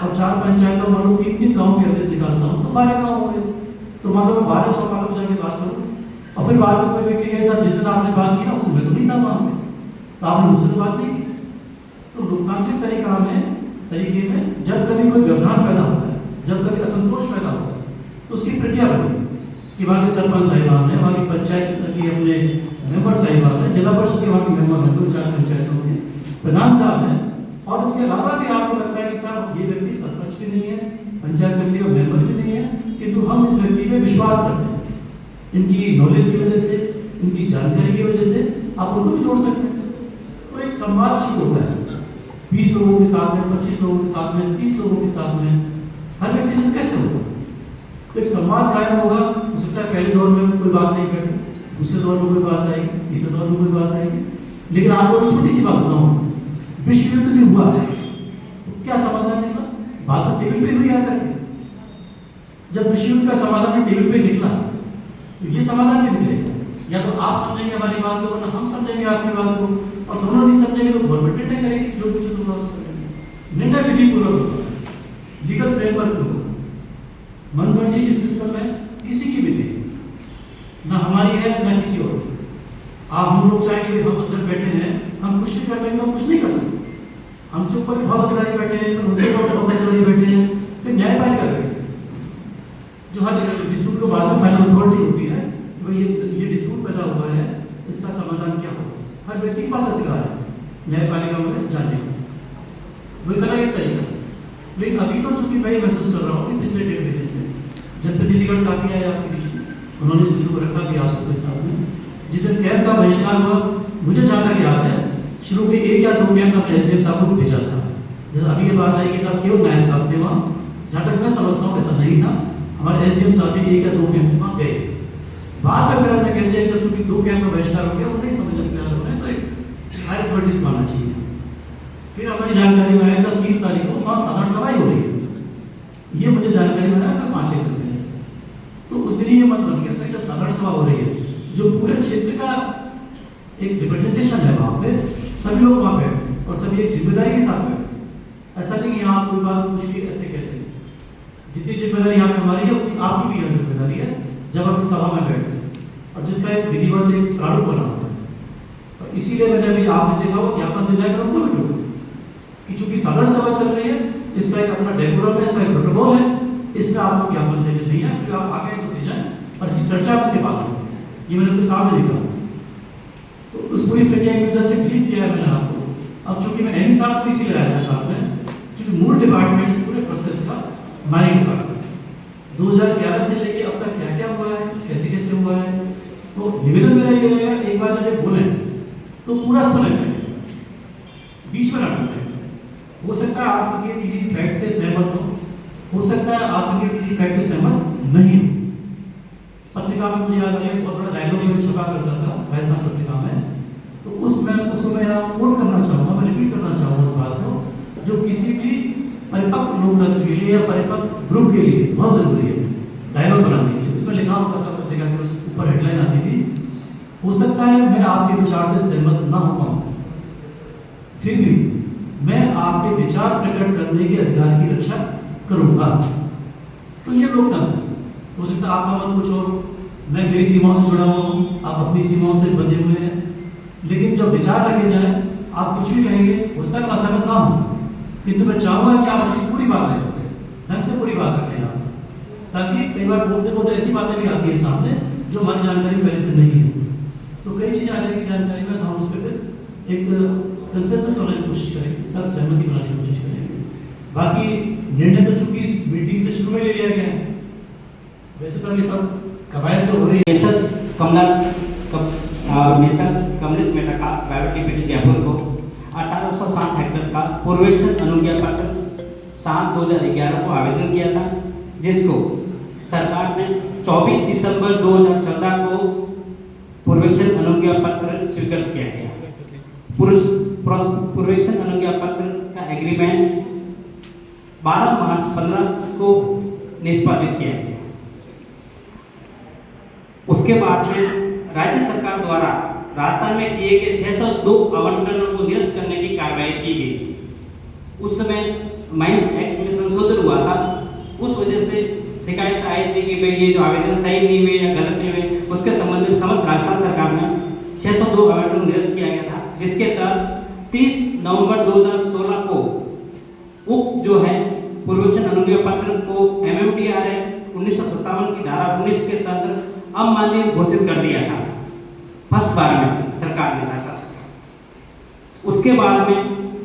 और 4 पंचायतों मान लो 3-3 गाँव के एवरेज निकालता हूँ तो 12 गाँव हो गए। तो मान लो मैं 12 चौपालों को जाके बात करूँ, और फिर बाद में कोई व्यक्ति कहे साहब जिस दिन आपने बात की ना उसमें तो नहीं था वहाँ में, तो आपने मुझसे बात नहीं की। तो लोकतांत्रिक तरीके में जब कभी कोई व्यवधान पैदा होता है, जब कभी असंतोष पैदा होता है, तो उसकी प्रक्रिया बनी कि वहाँ के सरपंच साहिबान है, वहाँ की पंचायत की अपने मेंबर साहिबान है, जिला परिषद के वहाँ के मेंबर हैं, 2-4 पंचायतों के प्रधान साहब हैं, और इसके अलावा भी आपको लगता है कि साहब ये व्यक्ति सरपंच भी नहीं है, पंचायत समिति का मेंबर भी नहीं है, किंतु हम इस व्यक्ति पे विश्वास करते हैं, इनकी नॉलेज की वजह से, इनकी जानकारी की वजह से आप उनको भी जोड़ सकते हैं। तो एक संवाद शुरू होता है 20 लोगों के साथ में, 25 लोगों के साथ में, 30 लोगों के साथ में, हर व्यक्ति से कैसे होगा? तो एक संवाद कायम होगा। हो सकता है पहले दौर में कोई बात नहीं करती, दूसरे दौर में कोई बात आएगी, तीसरे दौर में कोई बात आएगी, लेकिन आपको एक छोटी सी बात बताऊं, विश्व युद्ध भी हुआ है तो क्या समाधान निकला? बात तो टेबल पे हुई आकर के। जब विश्व युद्ध का समाधान टेबल पे निकला तो ये समाधान भी निकलेगा, या तो आप समझेंगे हमारी बात को, वरना हम समझेंगे आपकी बात को, और दोनों नहीं समझेंगे तो गवर्नमेंट निर्णय करेगी, जो कुछ होगा उसको करेगी। निर्णय विधि पूर्वक होगा, लीगल फ्रेमवर्क में होगा। मनमर्जी इस सिस्टम में किसी की भी नहीं, ना हमारी है ना किसी और की। हम लोग चाहेंगे हम अंदर बैठे हैं, हम कुछ नहीं कर पाएंगे, हम कुछ नहीं कर सकते। हमसे ऊपर भी बहुत अधिकारी बैठे हैं, फिर उनसे ऊपर बहुत अधिकारी बैठे हैं, फिर न्यायपालिका बैठे हैं, जो हर डिस्प्यूट को बाद में फाइनल अथॉरिटी होती है कि भाई ये डिस्प्यूट पैदा हुआ है, इसका समाधान क्या होगा। हर व्यक्ति के पास अधिकार है न्यायपालिका में जानने का, वही करना एक तरीका है। लेकिन अभी तो चूंकि मैं महसूस कर रहा हूँ कि पिछले 1.5 महीने से जनप्रतिनिधिगण काफी आए आपके बीच में, उन्होंने इस बिंदु को रखा भी आप सबके सामने। जिस दिन कैंप का बहिष्कार हुआ, मुझे जहाँ तक याद है शुरू के 1 या 2 कैंप अपने एसडीएम साहब को भेजा था। जैसे अभी ये बात आई कि साहब केवल नायब साहब थे वहाँ, जहाँ तक मैं समझता हूँ ऐसा नहीं था। हमारे एसडीएम साहब भी 1 या 2 कैंप वहाँ गए थे। बाद में फिर हमने कह दिया जब चूंकि 2 कैंप का बहिष्कार हो गया, वो नहीं समझ में आ रहा है, तो एक हाई अथॉरिटीज को आना चाहिए। फिर हमारी जानकारी में आया 3 तारीख को वहाँ साधारण सभा हो रही है, ये मुझे जानकारी में आया कि 5-6 दिन पहले से। तो उस दिन ये मन बन गया था कि जब साधारण सभा हो रही है, जो पूरे क्षेत्र का एक रिप्रेजेंटेशन है, वहाँ पे सभी लोग वहाँ बैठे और सभी एक जिम्मेदारी के साथ बैठे। ऐसा नहीं कि यहाँ कोई बात कुछ भी ऐसे कहते हैं, जितनी जिम्मेदारी यहाँ पे हमारी है उतनी आपकी भी यहाँ जिम्मेदारी है जब हम इस सभा में बैठते हैं, और जिसका एक विधिवत एक प्रारूप बना हुआ है। और इसीलिए मैंने अभी आपने देखा वो ज्ञापन दिलाया मैं उनको भी जोड़ूँ कि चूंकि साधारण सभा चल रही है, इसका एक अपना डेकोरम है, इसका एक प्रोटोकॉल है, इसका आपको ज्ञापन देने नहीं है, फिर आप आगे तो दे जाए और इसकी चर्चा इसके बाद होगी। ये मैंने उनके सामने देखा, तो उस पूरी प्रक्रिया में जस्ट एक ब्रीफ किया है मैंने आपको। अब चूंकि मैं एम साहब को इसीलिए लाया था साथ में, क्योंकि मूल डिपार्टमेंट इस पूरे प्रोसेस का माइनिंग डिपार्टमेंट 2011 से लेके अब तक क्या क्या हुआ है, कैसे कैसे हुआ है। तो निवेदन मेरा ये रहेगा, एक बार जब बोले तो पूरा समय में बीच में ना टूटे। हो सकता है आप इनके किसी फैक्ट से सहमत हो सकता है आप इनके किसी फैक्ट से सहमत नहीं हो। पत्रिका में मुझे याद आ रहा है बहुत बड़ा डायलॉग में छपा करता था राजस्थान पत्रिका में, तो उसको मैं कोट करना चाहूँगा, मैं रिपीट करना चाहूँगा उस बात को, जो किसी भी परिपक्व लोकतंत्र के लिए या परिपक्व ग्रुप के लिए बहुत जरूरी है डायलॉग बनाने के लिए। उसमें लिखा होता था पत्रिका के ऊपर हेडलाइन आती थी, हो सकता है मैं आपके विचार से सहमत ना हो पाऊँ, फिर भी मैं आपके विचार प्रकट करने के अधिकार की रक्षा करूंगा। तो ये लोकतंत्र हो सकता है आपका मन कुछ और, मैं मेरी सीमाओं से जुड़ा हुआ हूँ, आप अपनी सीमाओं से बंधे हुए हैं, लेकिन जब विचार रखे जाए आप कुछ भी कहेंगे, हो सकता है असहमत ना हो, किंतु मैं चाहूंगा कि आप अपनी पूरी बात रखें, ढंग से पूरी बात रखें आप, ताकि कई बार बोलते बोलते ऐसी बातें भी आती है सामने जो हमारी जानकारी पहले से नहीं है। तो कई चीजें आ जाएगी जानकारी में, तो हम उस पर फिर एक कंसेंसस बनाने की कोशिश करेंगे, सब सहमति बनाने की कोशिश करेंगे। बाकी निर्णय तो चूंकि इस मीटिंग से शुरू में ले लिया गया है, वैसे तो ये सब कवायद तो हो रही है। Messrs Kamlesh Metacast private limited Jaipur को 1860 हेक्टेयर का पूर्वेक्षण अनुज्ञा पत्र 7/2011 को आवेदन किया था, जिसको सरकार ने 24 दिसंबर 2014 को पूर्वेक्षण अनुज्ञा पत्र स्वीकृत किया गया। पूर्वेक्षण अनुज्ञा पत्र का एग्रीमेंट 12 मार्च 15 को निष्पादित किया गया। उसके बाद में राज्य सरकार द्वारा राजस्थान में दिए गए 602 आवंटनों को निरस्त करने की कार्रवाई की गई। उस समय माइंस एक्ट में संशोधन हुआ था, उस वजह से शिकायत आई थी कि भाई ये जो आवेदन सही नहीं हुए या गलत नहीं हुए, उसके संबंध में समस्त राजस्थान सरकार में 602 आवंटन निरस्त किया गया था, जिसके तहत 30 नवंबर 2016 को उक्त जो है पूर्वोच्च अनुज्ञा पत्र को MMDR एक्ट 1957 की धारा 19 के तहत अमान्य घोषित कर दिया था फर्स्ट बार में सरकार ने ऐसा। उसके बाद में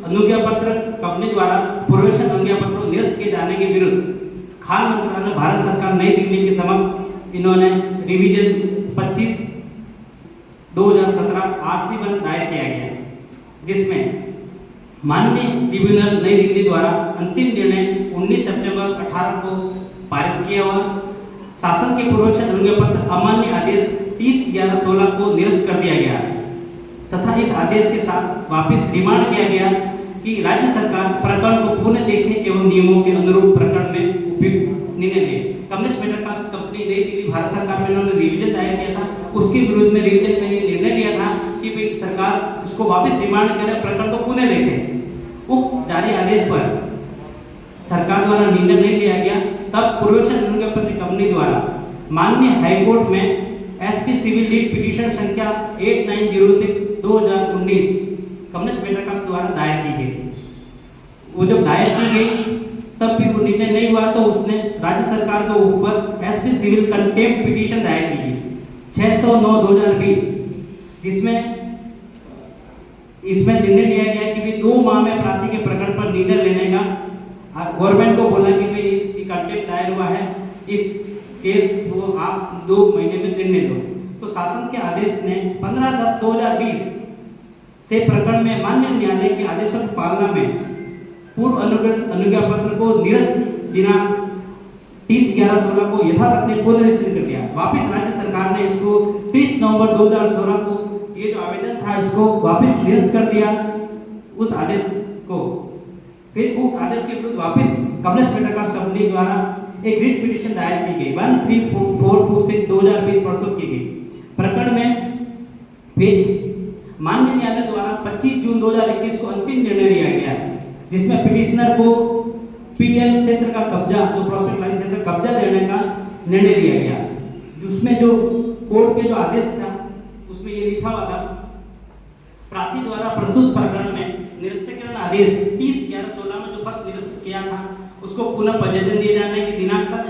अनुज्ञा पत्र कंपनी द्वारा पूर्वोच्च अनुज्ञा पत्र निरस्त किए जाने के विरुद्ध खान मंत्रालय भारत सरकार नई दिल्ली के समक्ष इन्होंने रिवीजन 25/2017 RC1 दायर किया गया, जिसमें माननीय ट्रिब्यूनल नई दिल्ली द्वारा अंतिम निर्णय 19 सितंबर 18 को पारित किया हुआ शासन के पूर्वोच्च अनुज्ञा पत्र अमान्य आदेश 30/11/16 को निरस्त कर दिया गया तथा इस आदेश के साथ वापस डिमांड किया गया कि राज्य सरकार प्रकरण को पुनः देखे एवं नियमों के अनुरूप प्रकरण में उपयुक्त निर्णय ले। कम्युनिस्ट मेटल कास्ट कंपनी नई दिल्ली भारत सरकार में इन्होंने रिवीजन दायर किया था, उसके विरुद्ध में रिवीजन में ये निर्णय लिया था कि भाई सरकार इसको वापस डिमांड करे, प्रकरण को पुनः देखे। उक्त जारी आदेश पर सरकार द्वारा निर्णय नहीं लिया गया, तब पूर्वोच्च अनुज्ञा पत्र कंपनी द्वारा माननीय हाईकोर्ट में SP सिविल लीड पिटीशन संख्या 8906/2019 कम्युनिस्ट मेटल कास्ट द्वारा दायर की गई। वो जब दायर की गई तब भी वो निर्णय नहीं हुआ तो उसने राज्य सरकार के ऊपर SP सिविल कंटेम्प्ट पिटीशन दायर की गई 609/2020, जिसमें इसमें निर्णय लिया गया कि भाई 2 माह में प्रार्थी के प्रकरण पर निर्णय लेने का गवर्नमेंट को बोला कि भाई इसकी कंटेम्प्ट दायर हुआ है, इस केस को आप 2 महीने में निर्णय लो। तो शासन के आदेश ने 15/10/2020 से प्रकरण में माननीय न्यायालय के आदेशों की पालना में पूर्व अनुज्ञा पत्र को निरस्त दिनांक 30/11/16 को यथावत पुनर्निश्चित कर दिया। वापस राज्य सरकार ने इसको 30 नवंबर 2016 को ये जो आवेदन था इसको वापस निरस्त कर दिया उस आदेश को। फिर उस आदेश के विरुद्ध वापस कम्युनिस्ट मेटल कास्ट कंपनी द्वारा एक रिट पिटीशन दायर की गई 13/4/2020 प्रस्तुत की गई। प्रकरण में फिर माननीय न्यायालय द्वारा 25 जून 2021 को अंतिम निर्णय लिया गया, जिसमें पिटिशनर को PL क्षेत्र का कब्जा, जो प्रोस्पेक्ट लाइन क्षेत्र का कब्जा देने का निर्णय लिया गया। उसमें जो कोर्ट के जो आदेश था उसमें ये लिखा हुआ था, प्रार्थी द्वारा प्रस्तुत प्रकरण में निरस्तीकरण आदेश 30/11/16 में जो फर्स्ट निरस्त किया था उसको पुनः पजेशन दिए जाने के दिनांक तक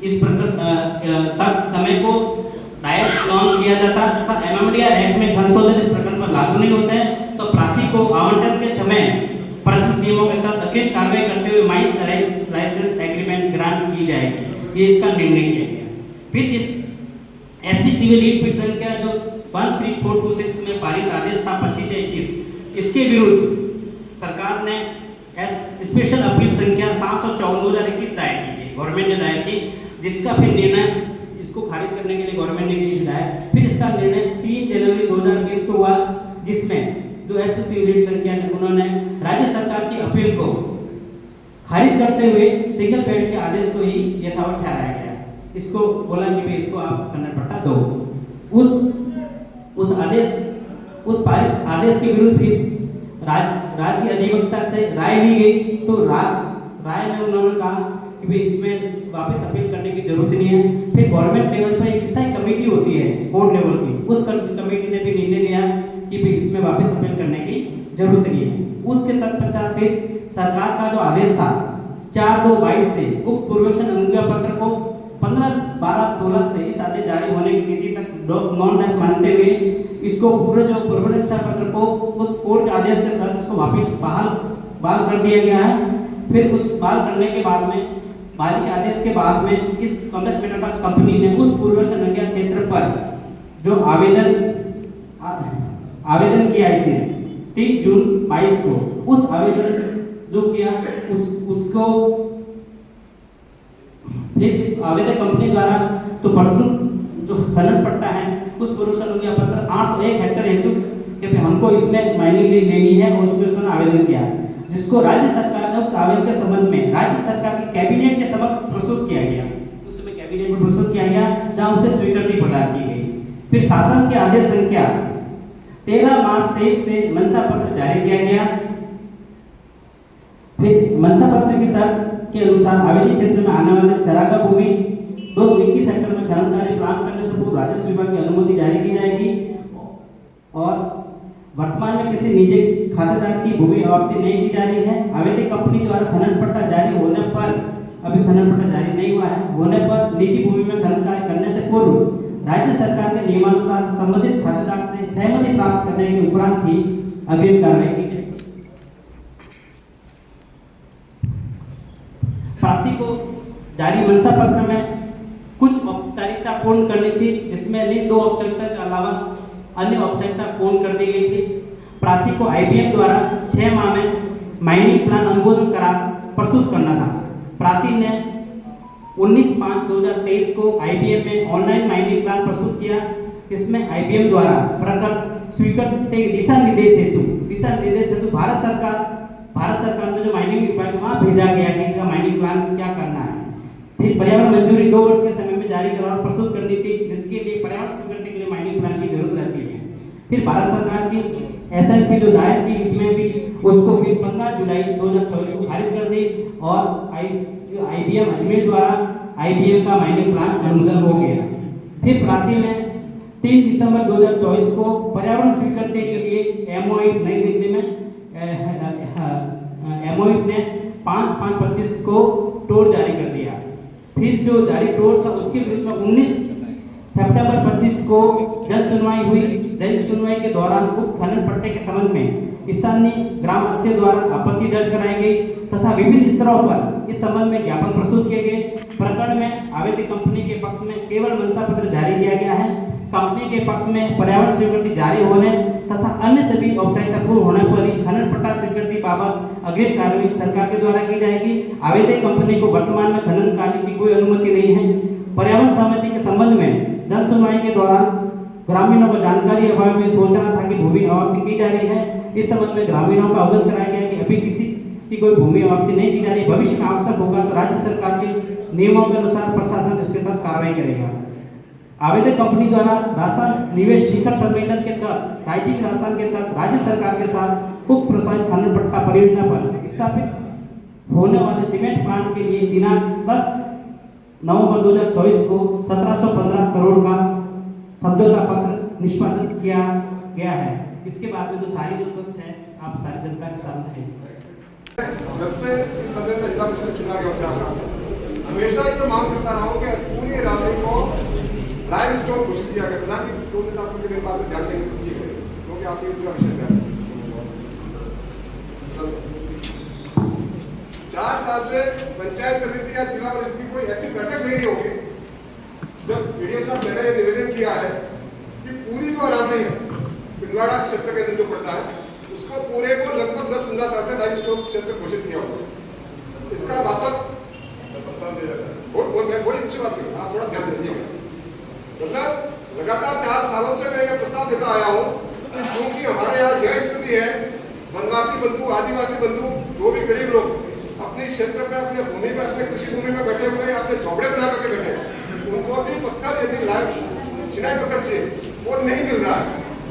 इस प्रकरण तक समय को डायस लॉन्च किया जाता तथा MMDR एक्ट में संशोधन इस प्रकरण पर लागू नहीं होते हैं, तो प्रार्थी को आवंटन के समय प्रस्तुत नियमों के तहत अग्रिम कार्रवाई करते हुए माइंस लाइसेंस एग्रीमेंट ग्रांट की जाएगी। ये इसका निर्णय किया गया। फिर इस SP सिविल लीड पिट संख्या जो 13426 में पारित आदेश था 25/21, इसके विरुद्ध सरकार ने स्पेशल अपील संख्या 754/2021 दायर की है, गवर्नमेंट ने दायर की, जिसका फिर निर्णय इसको खारिज करने के लिए गवर्नमेंट ने किया है। फिर इसका निर्णय 3 जनवरी 2020 को हुआ, जिसमें जो SP सिविल लीड संख्या ने उन्होंने राज्य सरकार की अपील को खारिज करते हुए सिंगल बेंच के आदेश को ही यथावत ठहराया गया। इसको बोला कि भाई इसको आप कन्नड़ पट्टा दो। उस आदेश के विरुद्ध फिर राज्य अधिवक्ता से राय ली गई, तो राय में उन्होंने कहा कि भाई इसमें वापस अपील करने की जरूरत नहीं है। फिर गवर्नमेंट लेवल पर एक स्थायी कमेटी होती है कोर्ट लेवल की, उस कमेटी ने भी निर्णय लिया कि भाई इसमें वापस अपील करने की जरूरत नहीं है। उसके तत्पश्चात फिर सरकार का जो आदेश था 4/2/22 से उक्त पूर्वोच्च अनुज्ञा पत्र को 15/12/16 से इस आदेश जारी होने की तिथि तक नॉन डैश मानते हुए इसको पूरे जो पूर्वोच्च पत्र को उस कोर्ट के आदेश के तहत इसको वापस बहाल कर दिया गया है। फिर उस बहाल करने के बाद में बहाली के आदेश के बाद में इस कम्युनिस्ट मेटल कास्ट कंपनी ने उस पूर्वोच्च अनुज्ञा क्षेत्र पर जो आवेदन किया इसने 3 जून 22 को, उस आवेदन जो किया उसको फिर इस आवेदक कंपनी द्वारा तो प्रस्तुत जो खनन पट्टा है उस पूर्वोच्च अनुज्ञा पत्र 801 हेक्टेयर हेतु कि हमको इसमें माइनिंग लेनी है और उसमें उसने आवेदन किया, जिसको राज्य सरकार ने उक्त आवेदन के संबंध में राज्य सरकार के कैबिनेट के समक्ष प्रस्तुत किया गया। उस समय कैबिनेट में प्रस्तुत किया गया जहां उसे स्वीकृति प्रदान की गई। फिर शासन के आदेश संख्या 13 मार्च 23 से मंशा पत्र जारी किया गया। फिर मंशा पत्र की शर्त के अनुसार आवेदन क्षेत्र में आने वाले चरागाह भूमि 221 हेक्टेयर में खनन कार्य प्रारंभ करने से पूर्व राजस्व विभाग की अनुमति जारी की जाएगी और वर्तमान में किसी निजी खातेदार की भूमि आवंटित नहीं की जा रही है। अवैध कंपनी द्वारा खनन पट्टा जारी होने पर, अभी खनन पट्टा जारी नहीं हुआ है, होने पर निजी भूमि में खनन कार्य करने से पूर्व राज्य सरकार के नियमानुसार संबंधित खातेदार से सहमति प्राप्त करने के उपरांत ही अग्रिम कार्रवाई की जाएगी। प्रार्थी को जारी मंशा पत्र में कुछ औपचारिकता पूर्ण करनी थी, इसमें इन 2 औपचारिकता के अलावा अन्य औपचारिकता पूर्ण कर दी गई थी। प्रार्थी को IBM द्वारा 6 माह में माइनिंग प्लान अनुमोदन करार प्रस्तुत करना था। प्रार्थी ने 19/5/2023 को IBM में ऑनलाइन माइनिंग प्लान प्रस्तुत किया, जिसमें IBM द्वारा प्रकट स्वीकृत दिशा निर्देश हेतु भारत सरकार में जो माइनिंग विभाग वहाँ भेजा गया कि इसका माइनिंग प्लान क्या करना है। फिर पर्यावरण मंजूरी 2 वर्ष के समय में जारी करार प्रस्तुत करनी थी, जिसके लिए पर्यावरण स्वीकृति के लिए माइनिंग प्लान की जरूरत रहती है। फिर भारत सरकार की SLP जो दायर की, इसमें भी उसको फिर 15 जुलाई 2024 को खारिज कर दी और IBM अजमेर द्वारा IBM का माइनिंग प्लान अनुमोदन हो गया। फिर प्रार्थी ने 3 दिसंबर 2024 को पर्यावरण स्वीकृति के लिए MOU नई दिल्ली में MOU ने 5/5/25 को टोर जारी कर दिया। फिर जो जारी टोर था उसके विरुद्ध में 19 सितंबर 25 को जन सुनवाई हुई। जन सुनवाई के दौरान उक्त खनन पट्टे के संबंध में स्थानीय ग्रामवासियों द्वारा आपत्ति दर्ज कराई गई तथा विभिन्न स्तरों पर इस संबंध में ज्ञापन प्रस्तुत किए गए। प्रकरण में अवैध कंपनी के पक्ष में केवल मंशा पत्र जारी किया गया है। कंपनी के पक्ष में पर्यावरण स्वीकृति जारी होने तथा अन्य सभी औपचारिकता पूर्ण होने पर ही खनन पट्टा स्वीकृति बाबत अग्रिम कार्रवाई सरकार के द्वारा की जाएगी। अवैध कंपनी को वर्तमान में खनन कार्य की कोई अनुमति नहीं है। पर्यावरण सहमति के संबंध में जन सुनवाई के दौरान ग्रामीणों को जानकारी अभाव में सोचना था कि भूमि आवंटित की जा रही है। इस संबंध में ग्रामीणों का अवगत कराया गया कि अभी किसी की कोई भूमि आवंटित नहीं की जा रही। भविष्य में आवश्यक होगा तो राज्य सरकार के नियमों के अनुसार प्रशासन इसके तहत कार्रवाई करेगा। अवैध कंपनी द्वारा राजस्थान निवेश शिखर सम्मेलन के तहत राजनीतिक राजस्थान के तहत राज्य सरकार के साथ उक्त प्रस्तावित खनन पट्टा परियोजना पर स्थापित होने वाले सीमेंट प्लांट के लिए दिनांक 10 नवंबर 2024 को 1715 करोड़ का समझौता पत्र निष्पादित किया गया है। इसके बाद में जो सारी जो तथ्य है आप सारी जनता के सामने है। जब से इस सदन में जिला परिषद चुना गया 4 साल से हमेशा ये मांग करता रहा हूँ कि पूरी राज्य को लाइव स्टोन घोषित किया गया था कि 2 दिन आपको मेरे बात में ध्यान देने की है, क्योंकि आपके जिला परिषद है 4 साल से पंचायत समिति या जिला परिषद की कोई ऐसी बैठक नहीं होगी जब मीडियम साहब मैंने ये निवेदन किया है कि पूरी जो अरावली है पिंडवाड़ा क्षेत्र के अंदर जो पड़ता है उसको पूरे को लगभग 10-15 साल से लाइव स्टोन क्षेत्र घोषित किया हुआ है। इसका वापस बड़ी अच्छी बात है, आप थोड़ा ध्यान दीजिएगा। मतलब लगातार 4 सालों से मैं यह प्रस्ताव देता आया हूँ कि चूंकि हमारे यहाँ यह स्थिति है, वनवासी बंधु आदिवासी बंधु जो भी गरीब लोग अपने क्षेत्र में अपने भूमि में अपने कृषि भूमि में बैठे हुए अपने झोपड़े बना करके बैठे, उनको भी पत्थर यदि लाइव चिनाई पत्थर चाहिए वो नहीं मिल रहा है।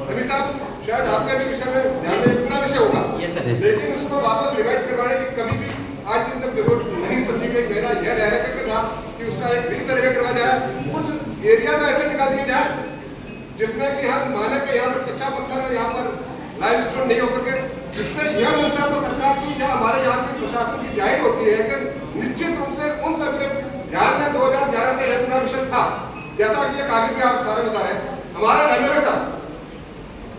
अभी साहब शायद आपके भी विषय में ध्यान दें, पूरा विषय होगा, लेकिन उसको वापस रिवाइज करवाने की कभी भी आज दिन तक जरूरत नहीं समझी गई। मेरा यह रह करके था कि उसका एक रीसर्वे करवा जाए, कुछ एरिया तो ऐसे निकाल दिया जाए जिसमें कि हम माने कि यहाँ पर कच्चा पत्थर है, यहाँ पर लाइव स्टोन नहीं होकर के, जिससे यह मंशा तो सरकार की या हमारे यहाँ के प्रशासन की जाहिर होती है कि निश्चित रूप से उन सबके ध्यान में 2011 से यह पूरा विषय था। जैसा कि ये कागज भी आप सारे बता रहे हैं, हमारे MLA साहब,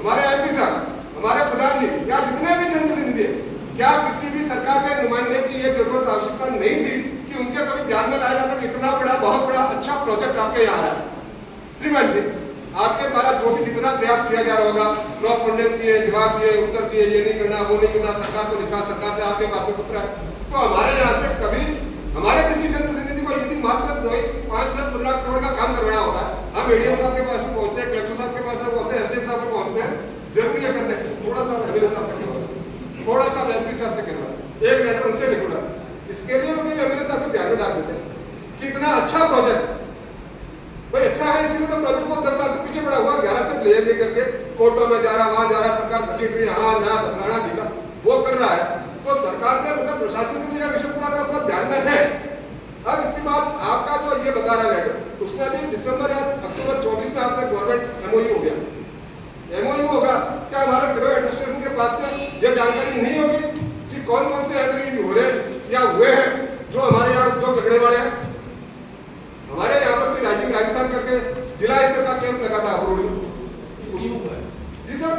हमारे MP साहब, हमारे प्रधान जी या जितने भी जनप्रतिनिधि हैं, क्या किसी भी सरकार के नुमाइंदे की ये जरूरत आवश्यकता नहीं थी कि उनके कभी ध्यान में लाया जाता कि इतना बड़ा बहुत बड़ा अच्छा प्रोजेक्ट आपके यहाँ है। श्रीमान जी आपके द्वारा जो भी जितना प्रयास किया जा रहा होगा, कॉरेस्पोंडेंस किए, जवाब दिए, उत्तर दिए, ये नहीं करना वो नहीं करना, सरकार को लिखा, सरकार से आपके पास में पत्र है, तो हमारे यहाँ से कभी हमारे किसी जनप्रतिनिधि को यदि मात्र 5-10-15 करोड़ का काम करवाना होता है, हम ADM साहब के पास पहुंचते हैं, कलेक्टर साहब के पास पहुंचते हैं, SDM साहब के पहुंचते हैं, जरूरी है कहते हैं थोड़ा सा MLA साहब से करवा, थोड़ा सा MP साहब से करवा, एक लेटर उनसे लिखवा। इसके लिए उन्हें MLA साहब को ध्यान में डाल देते हैं कि इतना अच्छा प्रोजेक्ट भाई अच्छा है, इसीलिए तो प्रोजेक्ट को 10 साल से पीछे पड़ा हुआ, 11 से ले करके कोर्टों में जा रहा, वहां जा रहा, सरकार घसीट रही, हाँ ना फलाना ढीला वो कर रहा है, तो सरकार के मतलब प्रशासन के लिए विषय पूरा का ध्यान में है। अब इसके बाद आपका जो ये बता रहा लेटर, उसमें भी दिसंबर या अक्टूबर 24 में आपका गवर्नमेंट MOU हो गया, MOU होगा क्या हमारे सिविल एडमिनिस्ट्रेशन के पास में यह जानकारी नहीं होगी कि कौन कौन से एमओयू हो रहे या हुए हैं जो हमारे यहाँ उद्योग लगने वाले हैं। हमारे यहाँ पर भी राजस्थान करके जिला स्तर का कैंप लगा था जी सर,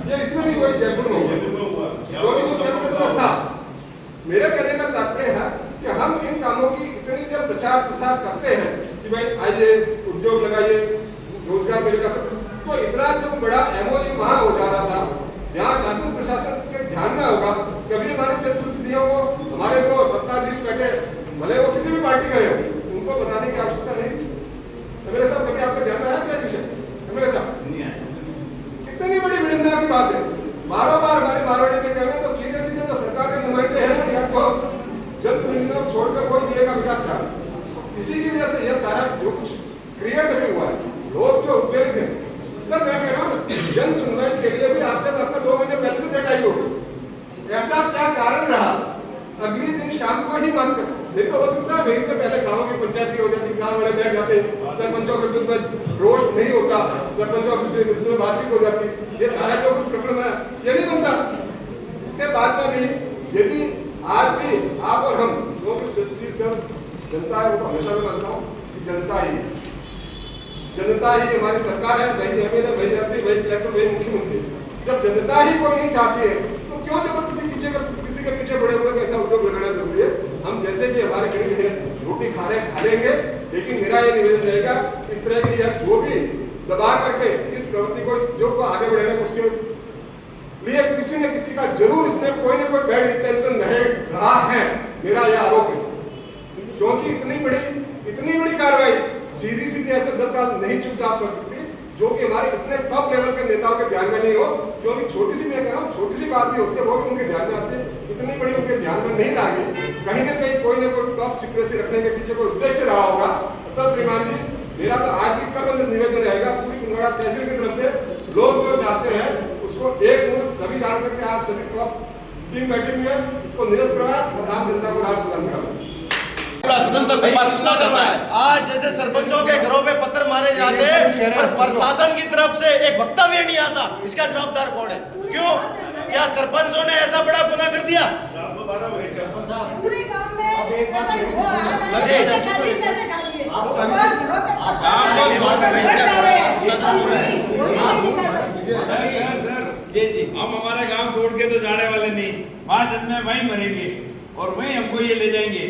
ये इसमें भी वही जयपुर में हुआ क्योंकि उस कैंप में तो था। मेरे कहने का तात्पर्य है कि हम इन कामों की इतनी जब प्रचार प्रसार करते हैं कि भाई आइए उद्योग लगाइए रोजगार मिलेगा सब, तो इतना जो बड़ा एमओयू वहां हो जा रहा था यहाँ शासन प्रशासन के ध्यान में होगा। कभी हमारे जनप्रतिनिधियों को हमारे जो सत्ताधीश बैठे भले वो किसी भी पार्टी का हो उनको बताने की आवश्यकता नहीं। मेरे साहब कभी आपके ध्यान में आया क्या विषय मेरे साहब? कितनी बड़ी विडंबना की बात है। बार हमारे मारवाड़ी में कहना तो सीधे सीधे तो सरकार के नुमाइंदे हैं ना या तो जनप्रतिनिधियों छोड़कर कोई जिले का विकास चाह, इसी की वजह से यह सारा जो कुछ क्रिएट हुआ है। लोग जो उत्तेजित हैं सर, मैं कह रहा हूँ जन सुनवाई के लिए भी आपके पास में 2 महीने पहले से डेट आई होगी। ऐसा क्या कारण रहा अगले दिन शाम को ही बात कर, नहीं तो हो सकता है वहीं से पहले गाँव की पंचायती हो जाती, गाँव वाले बैठ जाते, सरपंचों के विरुद्ध में रोष नहीं होता, सरपंचों के विरुद्ध में बातचीत हो जाती, ये सारा जो कुछ प्रकरण है ये नहीं बनता। इसके बाद में भी यदि आज भी आप और हम जो भी सच्ची सब जनता है, वो तो हमेशा मैं मानता हूँ कि जनता ही हमारी सरकार है, वही एमएलए, वही एमपी, वही कलेक्टर, वही मुख्यमंत्री। जब जनता ही कोई नहीं चाहती है तो क्यों जबरदस्ती किसी के पीछे बड़े हुए ऐसा उद्योग लगाना जरूरी है? हम जैसे भी हमारे गरीब हैं रोटी खा लेंगे, लेकिन मेरा ये निवेदन रहेगा इस तरह की जो भी दबा करके इस प्रवृत्ति को, इस उद्योग को आगे बढ़ाने उसके लिए किसी न किसी का जरूर इसमें कोई ना कोई बैड इंटेंशन रहा है, मेरा यह आरोप है। क्योंकि इतनी बड़ी कार्रवाई सीधी ऐसे 10 साल नहीं चुपचाप कर सकती, जो कि हमारे इतने टॉप लेवल के नेताओं के ध्यान में नहीं हो। क्योंकि मैं कह रहा हूँ छोटी सी बात भी होती है, वो भी उनके ध्यान में आती है, इतनी बड़ी उनके ध्यान में नहीं लागी। कहीं ना कहीं कोई ना कोई टॉप सीक्रेसी रखने के पीछे कोई उद्देश्य रहा होगा। तो श्रीमान जी, मेरा तो आज भी करबंद निवेदन रहेगा पूरी कुंडवाड़ा तहसील की तरफ से, लोग जो चाहते हैं उसको एक मुश्त सभी जान करके आप सभी टॉप टीम बैठी हुई है, इसको निरस्त करवाएं और आम जनता को राहत प्रदान कराएं। आज जैसे सरपंचों के घरों पे पत्थर मारे जाते हैं पर प्रशासन की तरफ से एक वक्तव्य नहीं आता, इसका जवाबदार कौन है? क्यों? क्या सरपंचों ने ऐसा बड़ा गुनाह कर दिया? पूरे गांव में ऐसा ही हुआ है, पैसे खा लिए हम हमारा गांव छोड़ के तो जाने वाले नहीं, वहाँ जन्मे वहीं मरेंगे और वहीं हमको ये ले जाएंगे।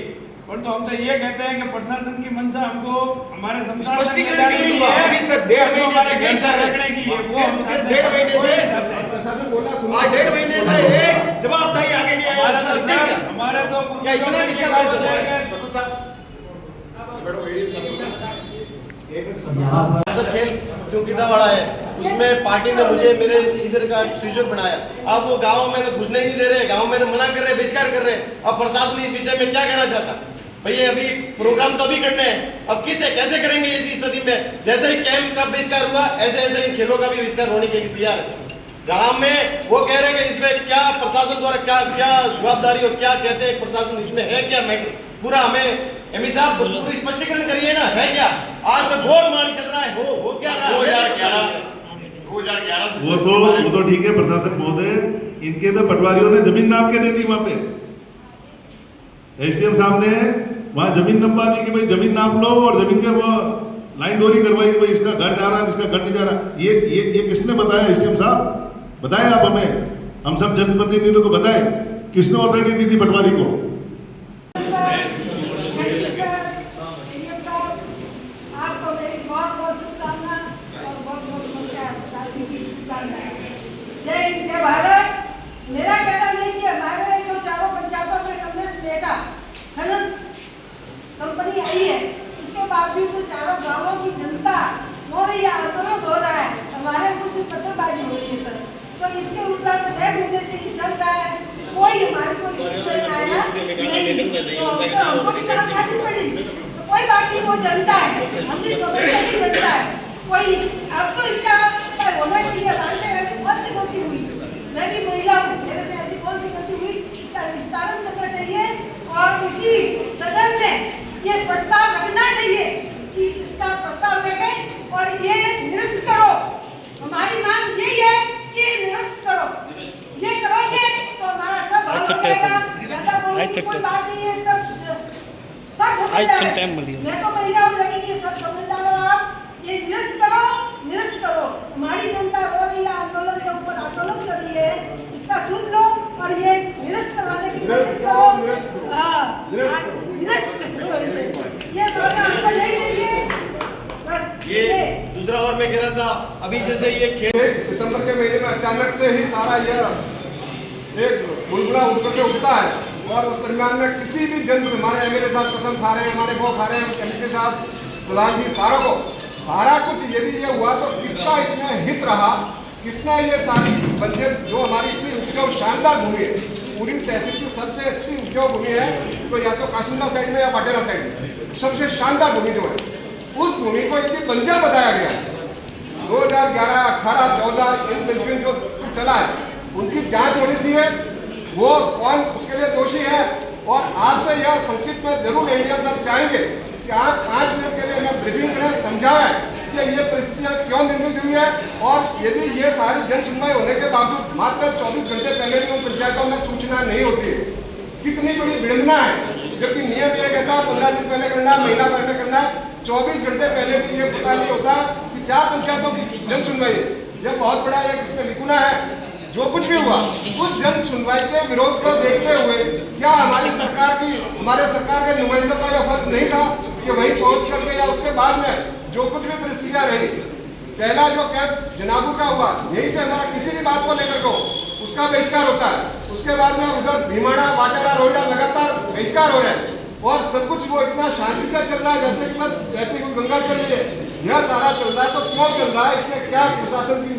पर तो हम तो ये कहते हैं कि प्रशासन की मंशा हमको हमारे संसार स्पष्टीकरण क्यों नहीं हुआ? अभी तक 1.5 महीने से रखने की है, वो हम सिर्फ 1.5 महीने से प्रशासन बोला सुनो, 1.5 महीने से एक जवाबदारी आगे नहीं आया। हमारे तो क्या इतना किसका पैसा खेल जो गिद्दावाड़ा है उसमें पार्टी ने मुझे मेरे इधर का स्विचर बनाया। अब वो गांव में तो घुसने नहीं दे रहे, गांव में तो मना कर रहे, बहिष्कार कर रहे। अब प्रशासन इस विषय में क्या कहना चाहता? भैया अभी प्रोग्राम तो अभी करने हैं, अब किसे कैसे करेंगे इसी स्थिति में? जैसे ही कैंप का बहिष्कार हुआ ऐसे इन खेलों का भी बहिष्कार होने के लिए तैयार है। गांव में वो कह रहे हैं कि इसमें क्या प्रशासन द्वारा क्या जवाबदारी और क्या कहते हैं प्रशासन, इसमें है क्या मैटर पूरा? हमें एमई साहब पूरी स्पष्टीकरण करिए ना, है क्या? आज तो गोल मारी चल रहा है, हो क्या रहा है? 2011 वो तो ठीक है प्रशासक महोदय, इनके तो पटवारियों ने जमीन नाप के दे दी। वहां पे एसडीएम साहब ने वहां जमीन नपवा दी कि भाई जमीन नाप लो और जमीन के वो लाइन डोरी करवाई कि भाई इसका घर जा रहा है, इसका घर नहीं जा रहा। ये किसने बताया? एसडीएम साहब बताएं आप हमें, हम सब जनप्रतिनिधियों को बताएं किसने ऑथोरिटी दी थी पटवारी को? आपको मेरी बहुत शुभकामनाएं और बहुत नमस्कार। जय हिंद, जय भारत। मेरा कहना नहीं कि हमारे जो चारों पंचायतों में कमलेश मेगा खनन कंपनी आई है, उसके बावजूद जो चारों गांवों की जनता हो रही है, आंदोलन हो रहा है, हमारे ऊपर भी पत्थरबाजी हो रही है सर। तो इसके ऊपर 1.5 महीने से ये चल रहा है, कोई हमारे को स्थिति में आया नहीं, तो हमको भी बात करनी पड़ी। तो कोई बात नहीं, वो जनता है, हम भी स्वतंत्र जनता है, कोई अब तो इसका होना चाहिए। हमारे से ऐसी कौन सी गलती हुई? मैं भी महिला हूँ, मेरे से ऐसी कौन सी गलती हुई? इसका विस्तारण करना चाहिए और इसी सदन में ये प्रस्ताव रखना चाहिए कि इसका प्रस्ताव लेके और ये निरस्त करो। हमारी मांग यही है कि निरस्त करो। ज्यादा बोलने की कोई बात नहीं है, सब समझदार है। मैं तो महिला हूँ, लेकिन ये सब समझदार हो आप। ये निरस्त करो। हमारी जनता रो रही है, आंदोलन के ऊपर आंदोलन कर रही है, उसका सुन लो और ये निरस्त करवाने की कोशिश करो। ये दोनों आंसर नहीं देंगे बस। ये दूसरा और मैं कह रहा था, अभी जैसे ये खेल सितंबर के महीने में अचानक से ही सारा यह एक बुलबुला उठ करके उठता है, और उस दरमियान में किसी भी जन, हमारे एमएलए साहब कसम खा रहे हैं, हमारे वो खा रहे हैं, एमपी साहब, प्रधान जी, सारों को सारा कुछ यदि ये हुआ तो किसका इसमें हित रहा, किसने ये सारी बंजर जो हमारी इतनी उपजाऊ शानदार भूमि है, पूरी तहसील की सबसे अच्छी उपजाऊ भूमि है, तो या तो काशिमला साइड में या बाटेरा साइड में सबसे शानदार भूमि जो है, उस भूमि को इतनी बंजर बताया गया। 2011, 18, 14 इन बिटवीन जो कुछ चला है, उनकी जांच होनी चाहिए, वो कौन उसके लिए दोषी है। और आपसे यह संक्षिप्त में जरूर एडीएम साहब चाहेंगे कि आप 5 मिनट के लिए हमें ब्रीफिंग करें, समझाएं कि ये परिस्थितियां क्यों निर्मित हुई है, और यदि ये सारी जन सुनवाई होने के बावजूद मात्र 24 घंटे पहले भी उन पंचायतों में सूचना नहीं होती है, कितनी बड़ी विडंबना है। जबकि नियम ये कहता है 15 दिन पहले करना, महीना पहले करना, 24 घंटे पहले भी ये पता नहीं होता कि 4 पंचायतों की जन सुनवाई, यह बहुत बड़ा एक इसमें लिखना है। जो कुछ भी हुआ उस जन सुनवाई के विरोध को देखते हुए क्या हमारे सरकार के नुमाइंदों का यह फर्ज नहीं था कि वहीं पहुंच करके या उसके बाद में जो कुछ भी परिस्थितियां रही, पहला जो कैंप जनाबू का हुआ, यहीं से हमारा किसी भी बात को लेकर को उसका बहिष्कार होता है, उसके बाद में उधर भीमाड़ा, बाटेरा, रोहिड़ा लगातार बहिष्कार हो रहे हैं, और सब कुछ वो इतना शांति से चल रहा है जैसे कि बस बहती हुई गंगा चल रही है। यह सारा चल रहा है तो क्यों चल रहा है, इसमें क्या प्रशासन की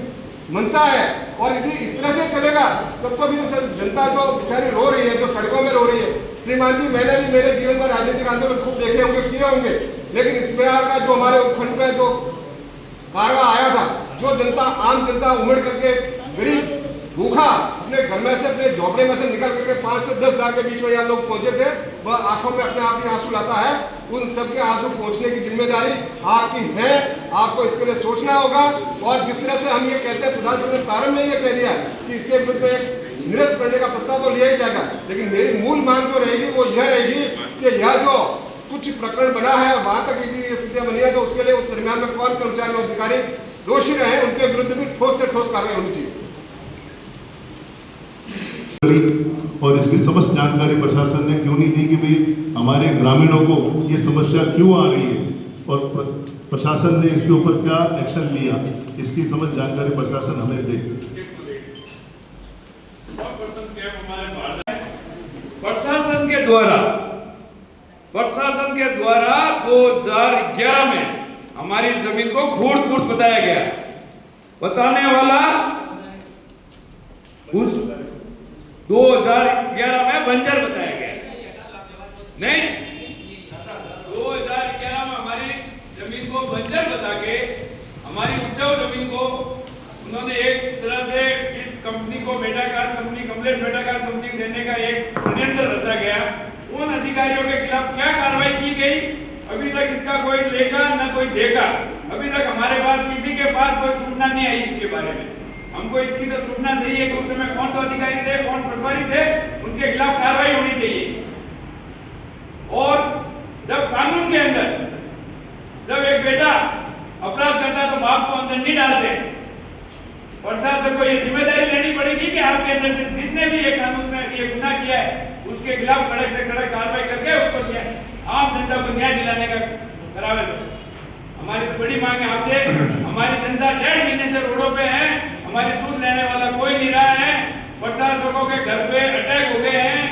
मंशा है, और यदि इस तरह से चलेगा तब तो भी जनता जो बेचारी रो रही है, जो सड़कों में रो रही है। श्रीमान जी, मैंने भी मेरे जीवन में राजनीतिक आंदोलन खूब देखे होंगे, किए होंगे, लेकिन इस बार का जो हमारे उपखंड पे जो कारवा आया था, जो जनता, आम जनता उमड़ करके, गरीब भूखा अपने घर में से, अपने झोपड़े में से निकल करके 5 से 10 हज़ार के बीच में यहाँ लोग पहुंचे थे, वह आंखों में अपने आप ही आंसू लाता है। उन सबके आंसू पहुंचने की जिम्मेदारी आपकी है, आपको इसके लिए सोचना होगा। और जिस तरह से हम ये कहते हैं, प्रधानमंत्री ने प्रारंभ में ये कह दिया कि इसके विरुद्ध में निरस्त करने का प्रस्ताव तो लिया ही जाएगा, लेकिन मेरी मूल मांग जो रहेगी वो यह रहेगी कि यह जो कुछ प्रकरण बना है, वहां तक यदि ये स्थितियां बनी है तो उसके लिए उस दरमियान में कौन कर्मचारी और अधिकारी दोषी रहे, उनके विरुद्ध भी ठोस से ठोस कार्रवाई होनी चाहिए। और इसकी समस्त जानकारी प्रशासन ने क्यों नहीं दी कि भाई हमारे ग्रामीणों को ये समस्या क्यों आ रही है, और प्रशासन ने इसके ऊपर क्या एक्शन लिया, इसकी समस्त जानकारी प्रशासन हमें दे। प्रशासन के द्वारा 2011 में हमारी जमीन को घूट बताया गया। बताने वाला उस 2011 में बंजर बताया गया, नहीं 2011 में हमारी जमीन को बंजर बता के हमारी उपजाऊ जमीन को उन्होंने एक तरह से इस कंपनी को मेटाकास्ट कंपनी, कमलेश मेटाकास्ट कंपनी देने का एक षड्यंत्र रचा गया। उन अधिकारियों के खिलाफ क्या कार्रवाई की गई, अभी तक इसका कोई लेखा न कोई देखा। अभी तक हमारे पास किसी के पास कोई सूचना नहीं आई इसके बारे में। हमको इसकी तो सूचना चाहिए कि उस समय कौन तो अधिकारी थे, कौन पटवारी थे, उनके खिलाफ कार्रवाई होनी चाहिए। और जब कानून के अंदर जब एक बेटा अपराध करता है तो बाप को अंदर नहीं डालते, प्रशासन को ये जिम्मेदारी लेनी पड़ेगी कि आपके अंदर से जिसने भी ये कानून में ये गुनाह किया है उसके खिलाफ कड़क से कड़क कार्रवाई करके उसको आम जनता को न्याय दिलाने का करावे। हमारी तो बड़ी मांग है आपसे। हमारी जनता 1.5 महीने से रोडों पे है, हमारी सुन लेने वाला कोई नहीं रहा है। प्रशासकों के घर पे अटैक हो गए हैं,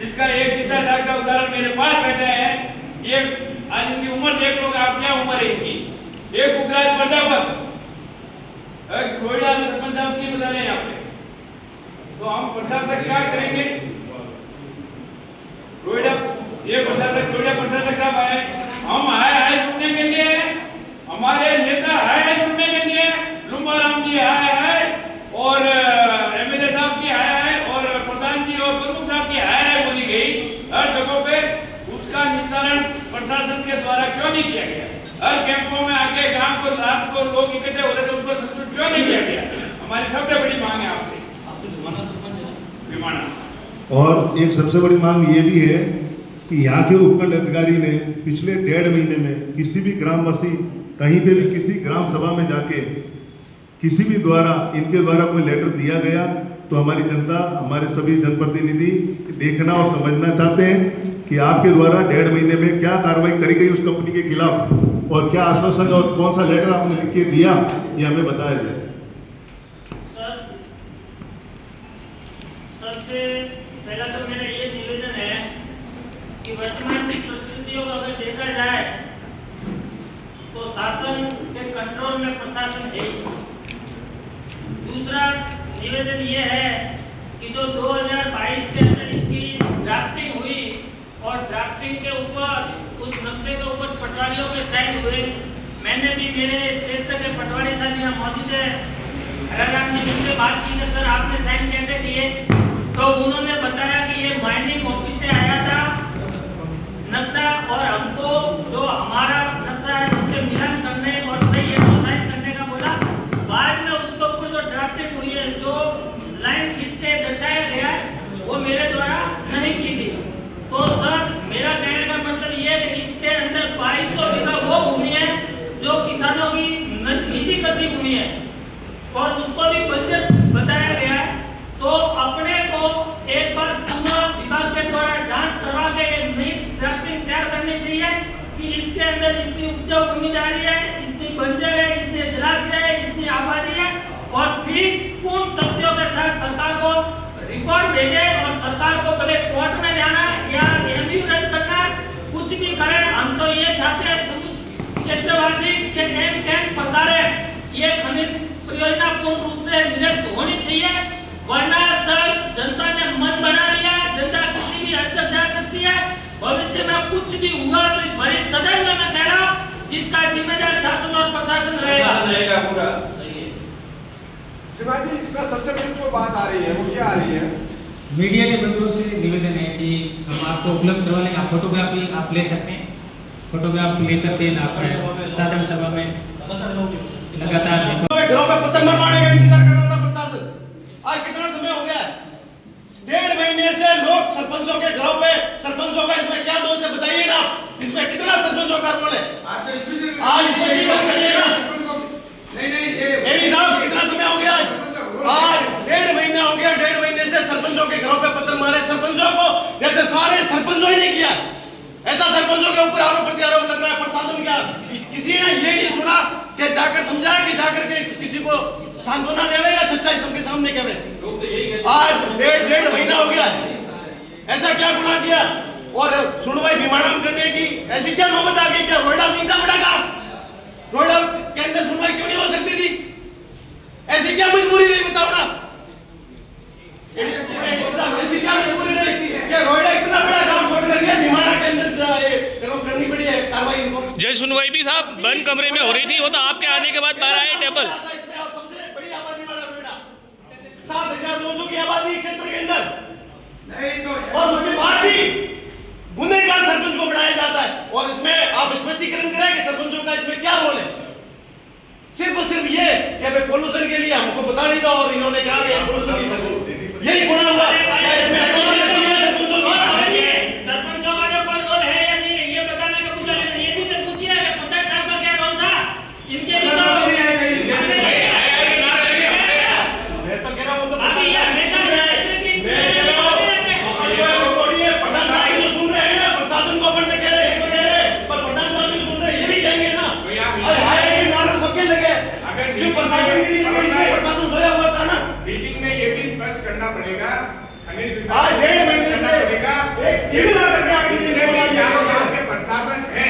जिसका एक जीता जागता उदाहरण मेरे पास बैठे हैं। ये आज इनकी उम्र देख लो, आप क्या उम्र है इनकी। एक उग्राज प्रजापत कोयडा सरपंच साहब नहीं बता रहे यहाँ पे, तो हम प्रशासक क्या करेंगे। कोयडा ये प्रशासक, कोयडा प्रशासक साहब आए, हम आए सुनने के लिए, हमारे नेता आए सुनने के लिए, लुम्बाराम जी आए हैं और एमएलए साहब जी आए हैं और प्रधान जी और प्रमुख साहब की आए बोली गई हर जगहों पे। उसका निस्तारण प्रशासन के द्वारा क्यों नहीं किया गया। हर कैंपों में आके गांव को रात को लोग इकट्ठे हो रहे थे, उनको क्यों नहीं किया गया। हमारी सबसे बड़ी मांग है आपसे। विमाना और एक सबसे बड़ी मांग ये भी है कि यहाँ के उपखंड अधिकारी ने पिछले 1.5 महीने में किसी भी ग्रामवासी कहीं पे भी किसी ग्राम सभा में जाके किसी भी द्वारा इनके द्वारा कोई लेटर दिया गया तो हमारी जनता, हमारे सभी जनप्रतिनिधि देखना और समझना चाहते हैं कि आपके द्वारा 1.5 महीने में क्या कार्रवाई करी गई उस कंपनी के खिलाफ और क्या आश्वासन और कौन सा लेटर आपने लिख के दिया, ये हमें बताया जाए। सबसे पहला तो मेरा ये निवेदन है कि वर्तमान की परिस्थितियों को अगर देखा जाए तो शासन के कंट्रोल में प्रशासन है ही। दूसरा निवेदन ये है कि जो 2022 के अंदर इसकी ड्राफ्टिंग हुई और ड्राफ्टिंग के ऊपर उस नक्शे के ऊपर पटवारियों के साइन हुए, मैंने भी मेरे क्षेत्र के पटवारी साहब यहाँ मौजूद है, हराराम जी मुझसे बात की कि सर आपने साइन कैसे किए, तो उन्होंने बताया कि ये माइनिंग ऑफिस से आया था नक्शा और हमको जो हमारा नक्शा है उससे मिलान करने और सही है तो साइन करने का बोला। बाद में उसके ऊपर जो ड्राफ्टिंग हुई है, जो लाइन खींच के दर्शाया गया है, वो मेरे द्वारा नहीं की गई। तो सर मेरा कहने का मतलब ये है कि इसके अंदर 2200 बीघा वो भूमि है जो किसानों की निजी कृषि भूमि है और उसको भी बंजर बताया गया है। तो अपने को एक बार पुनः विभाग के द्वारा जांच करवा के एक नई ड्राफ्टिंग तैयार करनी चाहिए कि इसके अंदर इतनी उपजाऊ भूमि जा रही है, इतनी बंजर है, इतने जलाशय है, इतनी आबादी है और फिर पूर्ण तथ्यों के साथ सरकार को रिपोर्ट भेजे और सरकार को भले कोर्ट में जाना या एमयू रद्द करना, कुछ भी करे, हम तो ये चाहते हैं क्षेत्रवासी के एन कैन प्रकारे ये खनिज परियोजना पूर्ण रूप से निरस्त होनी चाहिए, वरना सर जनता ने मन बना लिया, जनता किसी भी हद तक जा सकती है। भविष्य में कुछ भी हुआ तो इस भरी सदन में मैं कह रहा हूँ जिसका जिम्मेदार शासन और प्रशासन रहेगा पूरा। शिवाजी, इसमें सबसे बड़ी जो बात आ रही है वो क्या आ रही है? मीडिया के बंधुओं से निवेदन है कि हम आपको उपलब्ध करवा लेंगे, आप फोटोग्राफी आप ले सकते हैं, फोटोग्राफ लेकर के साधारण सभा में लगातार घरों में पत्थर मरवाने का इंतजार कर रहा था प्रशासन। आज कितना समय हो गया है? 1.5 महीने से लोग सरपंचों के घरों पे, सरपंचों का इसमें क्या दोष है बताइए ना, इसमें कितना सरपंचों का रोल है? आज नहीं साहब, कितना समय हो गया? आज 1.5 महीना हो गया, 1.5 महीने से सरपंचों के घरों पे पत्थर मारे, सरपंचों को जैसे सारे सरपंचों ही ने किया, ऐसा सरपंचों के ऊपर आरोप प्रत्यारोप लग रहा है। प्रशासन क्या किसी ने ये नहीं सुना कि जाकर समझाया कि जाकर के किसी को सांत्वना देवे या सच्चाई सबके सामने कहे? आज 1.5 महीना हो गया, ऐसा क्या गुनाह किया? और सुनवाई विमानन करने की ऐसी क्या नौबत आ गई? क्या रोहिड़ा नहीं था बड़ा काम? रोहिड़ा के अंदर सुनवाई क्यों नहीं हो सकती थी? ऐसी क्या मजबूरी रही बताओ ना, ऐसी क्या मजबूरी रही कि रोहिड़ा इतना बड़ा काम छोड़ करके विमानन के अंदर करनी पड़ी है कार्रवाई इनको? जज सुनवाई भी साहब बंद कमरे में हो रही थी, वो तो आपके आने के बाद बाहर आए टेबल। 7,200 की आबादी क्षेत्र के अंदर और उसके बाद भी गुनहगार सरपंच को बढ़ाया जाता है। और इसमें आप स्पष्टीकरण करें कि सरपंचों का इसमें क्या रोल है? सिर्फ और सिर्फ ये कि पोल्यूशन के लिए हमको बता नहीं था और इन्होंने कहा कि पोल्यूशन यही गुना हुआ क्या इसमें सरपंचों का जो कोई रोल है या नहीं ये बताने का पूछा, ये भी तो पूछिए पंचायत साहब का क्या रोल था? इनके भी आज 1.5 महीने से एक सिविल प्रशासन है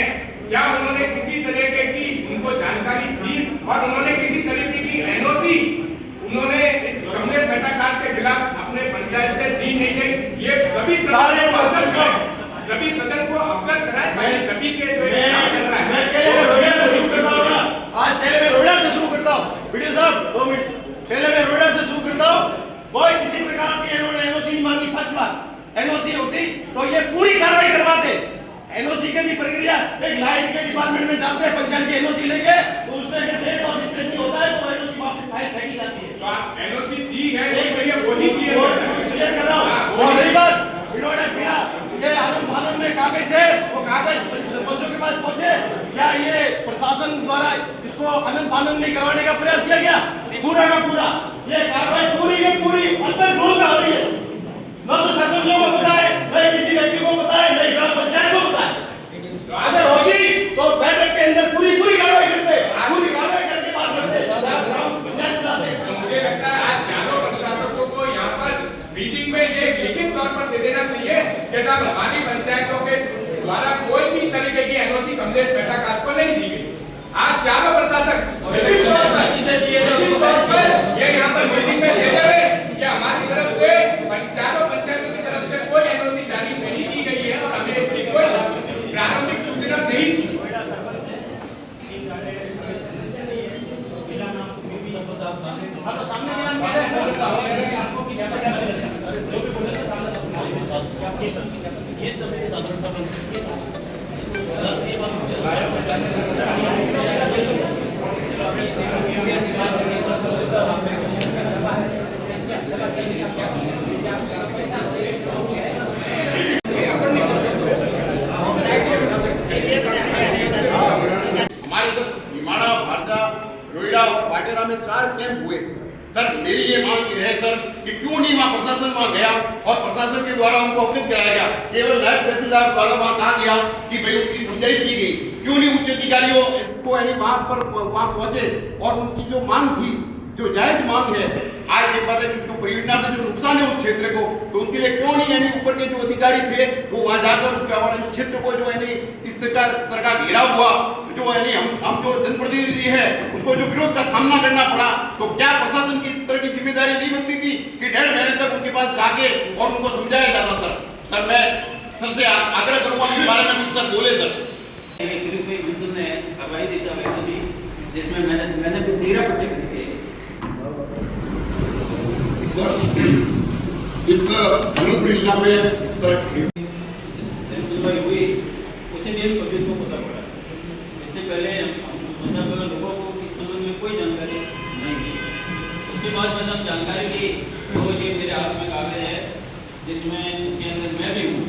क्या उन्होंने किसी तरीके की उनको जानकारी दी और उन्होंने किसी तरीके की एनओसी उन्होंने इस कमलेश मेटाकाश के खिलाफ अपने पंचायत से दी नहीं गई? ये सभी सदन को अवगत कराए, सभी के जो चल रहा है। आज पहले मैं रोहिड़ा से शुरू करता हूँ, वीडियो साहब 2 मिनट पहले मैं रोहिड़ा से शुरू करता हूँ। कोई किसी प्रकार की इन्होंने एनओसी नहीं मांगी, फर्स्ट बार एनओसी होती तो ये पूरी कार्रवाई करवाते। एनओसी की भी प्रक्रिया एक लाइट के डिपार्टमेंट में जाते हैं पंचायत की एनओसी लेके, तो उसमें डेट और डिस्प्लेसमेंट होता है तो एनओसी वापस फाइल फेंकी जाती है। तो आप एनओसी दी है, वही किए क्लियर कर रहा हूँ। और रही बात इन्होंने किया ये आनंद फानंद में कागज थे, वो कागज सरपंचों के पास पहुंचे, क्या ये प्रशासन द्वारा इसको आनंद फानंद नहीं करवाने का प्रयास किया गया? पूरा का पूरा ये कार्रवाई पूरी की पूरी अंतर झोल में हो रही है। न तो सरपंचों को पता है, न किसी व्यक्ति को पता है, न ग्राम पंचायत को पता है। अगर होगी तो बैठक के अंदर पूरी कार्रवाई करते, पूरी कार्रवाई करके बात करते, ग्राम पंचायत बुलाते। मुझे लगता है आज चारों प्रशासकों को यहाँ पर मीटिंग में ये लिखित तौर पर दे देना चाहिए कि साहब हमारी पंचायतों के द्वारा कोई भी तरीके की एनओसी कमलेश मेहता काज को नहीं दी गई। आज चारों प्रशासक ये यहाँ पर मीटिंग में दे देवे कि हमारी तरफ से चारों पंचायतों की तरफ से कोई एनओसी जारी नहीं की गई है और हमें इसकी कोई प्रारंभिक सूचना नहीं थी। ये सब साधारण हमारे सर निमाड़ा, भारजा, रोहिड़ा और वाटेरा में 4 कैंप हुए। सर मेरी ये मांग है सर कि क्यों नहीं वहाँ प्रशासन वहाँ गया और प्रशासन के द्वारा उनको अवगत कराया गया। केवल नायब तहसीलदार द्वारा वहाँ कहा गया कि भाई उनकी समझाइश की गई, क्यों नहीं उच्च अधिकारियों को यानी वहाँ पहुंचे और उनकी जो मांग थी, जो जायज मांग है, आज के बाद जो परियोजना से जो नुकसान है उस क्षेत्र को, तो उसके लिए क्यों नहीं यानी ऊपर के जो अधिकारी थे वो वहाँ जाकर उसका और इस क्षेत्र को जो यानी इस तरह का घेरा हुआ जो यानी हम जो जनप्रतिनिधि है उसको जो विरोध का सामना करना पड़ा, तो क्या प्रशासन की इस तरह की जिम्मेदारी नहीं बनती थी कि 1.5 महीने तक उनके पास जाके और उनको समझाया जाता? सर मैं सर से आग्रह करूंगा इस बारे में कुछ सर बोले सर। जिसमें मैंने 13 प्रोजेक्ट लिखे इस अनंतपुर जिला में सर हुई उसी दिन पब्लिक को पता पड़ा। इससे पहले मतलब लोगों को इस संबंध में कोई जानकारी नहीं थी। उसके बाद मतलब जानकारी ली तो ये मेरे हाथ में कागज है जिसमें इसके अंदर मैं भी हूँ,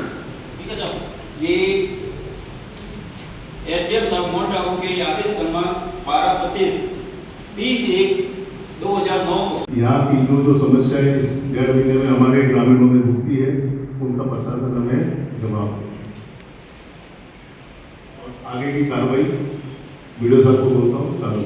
ठीक है साहब। ये एसडीएम साहब मोहन राव के आदेश क्रमांक 12/25/30/1/2009 को यहाँ की जो समस्या है इस 1.5 महीने में हमारे ग्रामीणों ने भुगती है, उनका प्रशासन हमें जवाब दे। और आगे की कार्रवाई वीडियो साहब को बोलता हूँ चालू।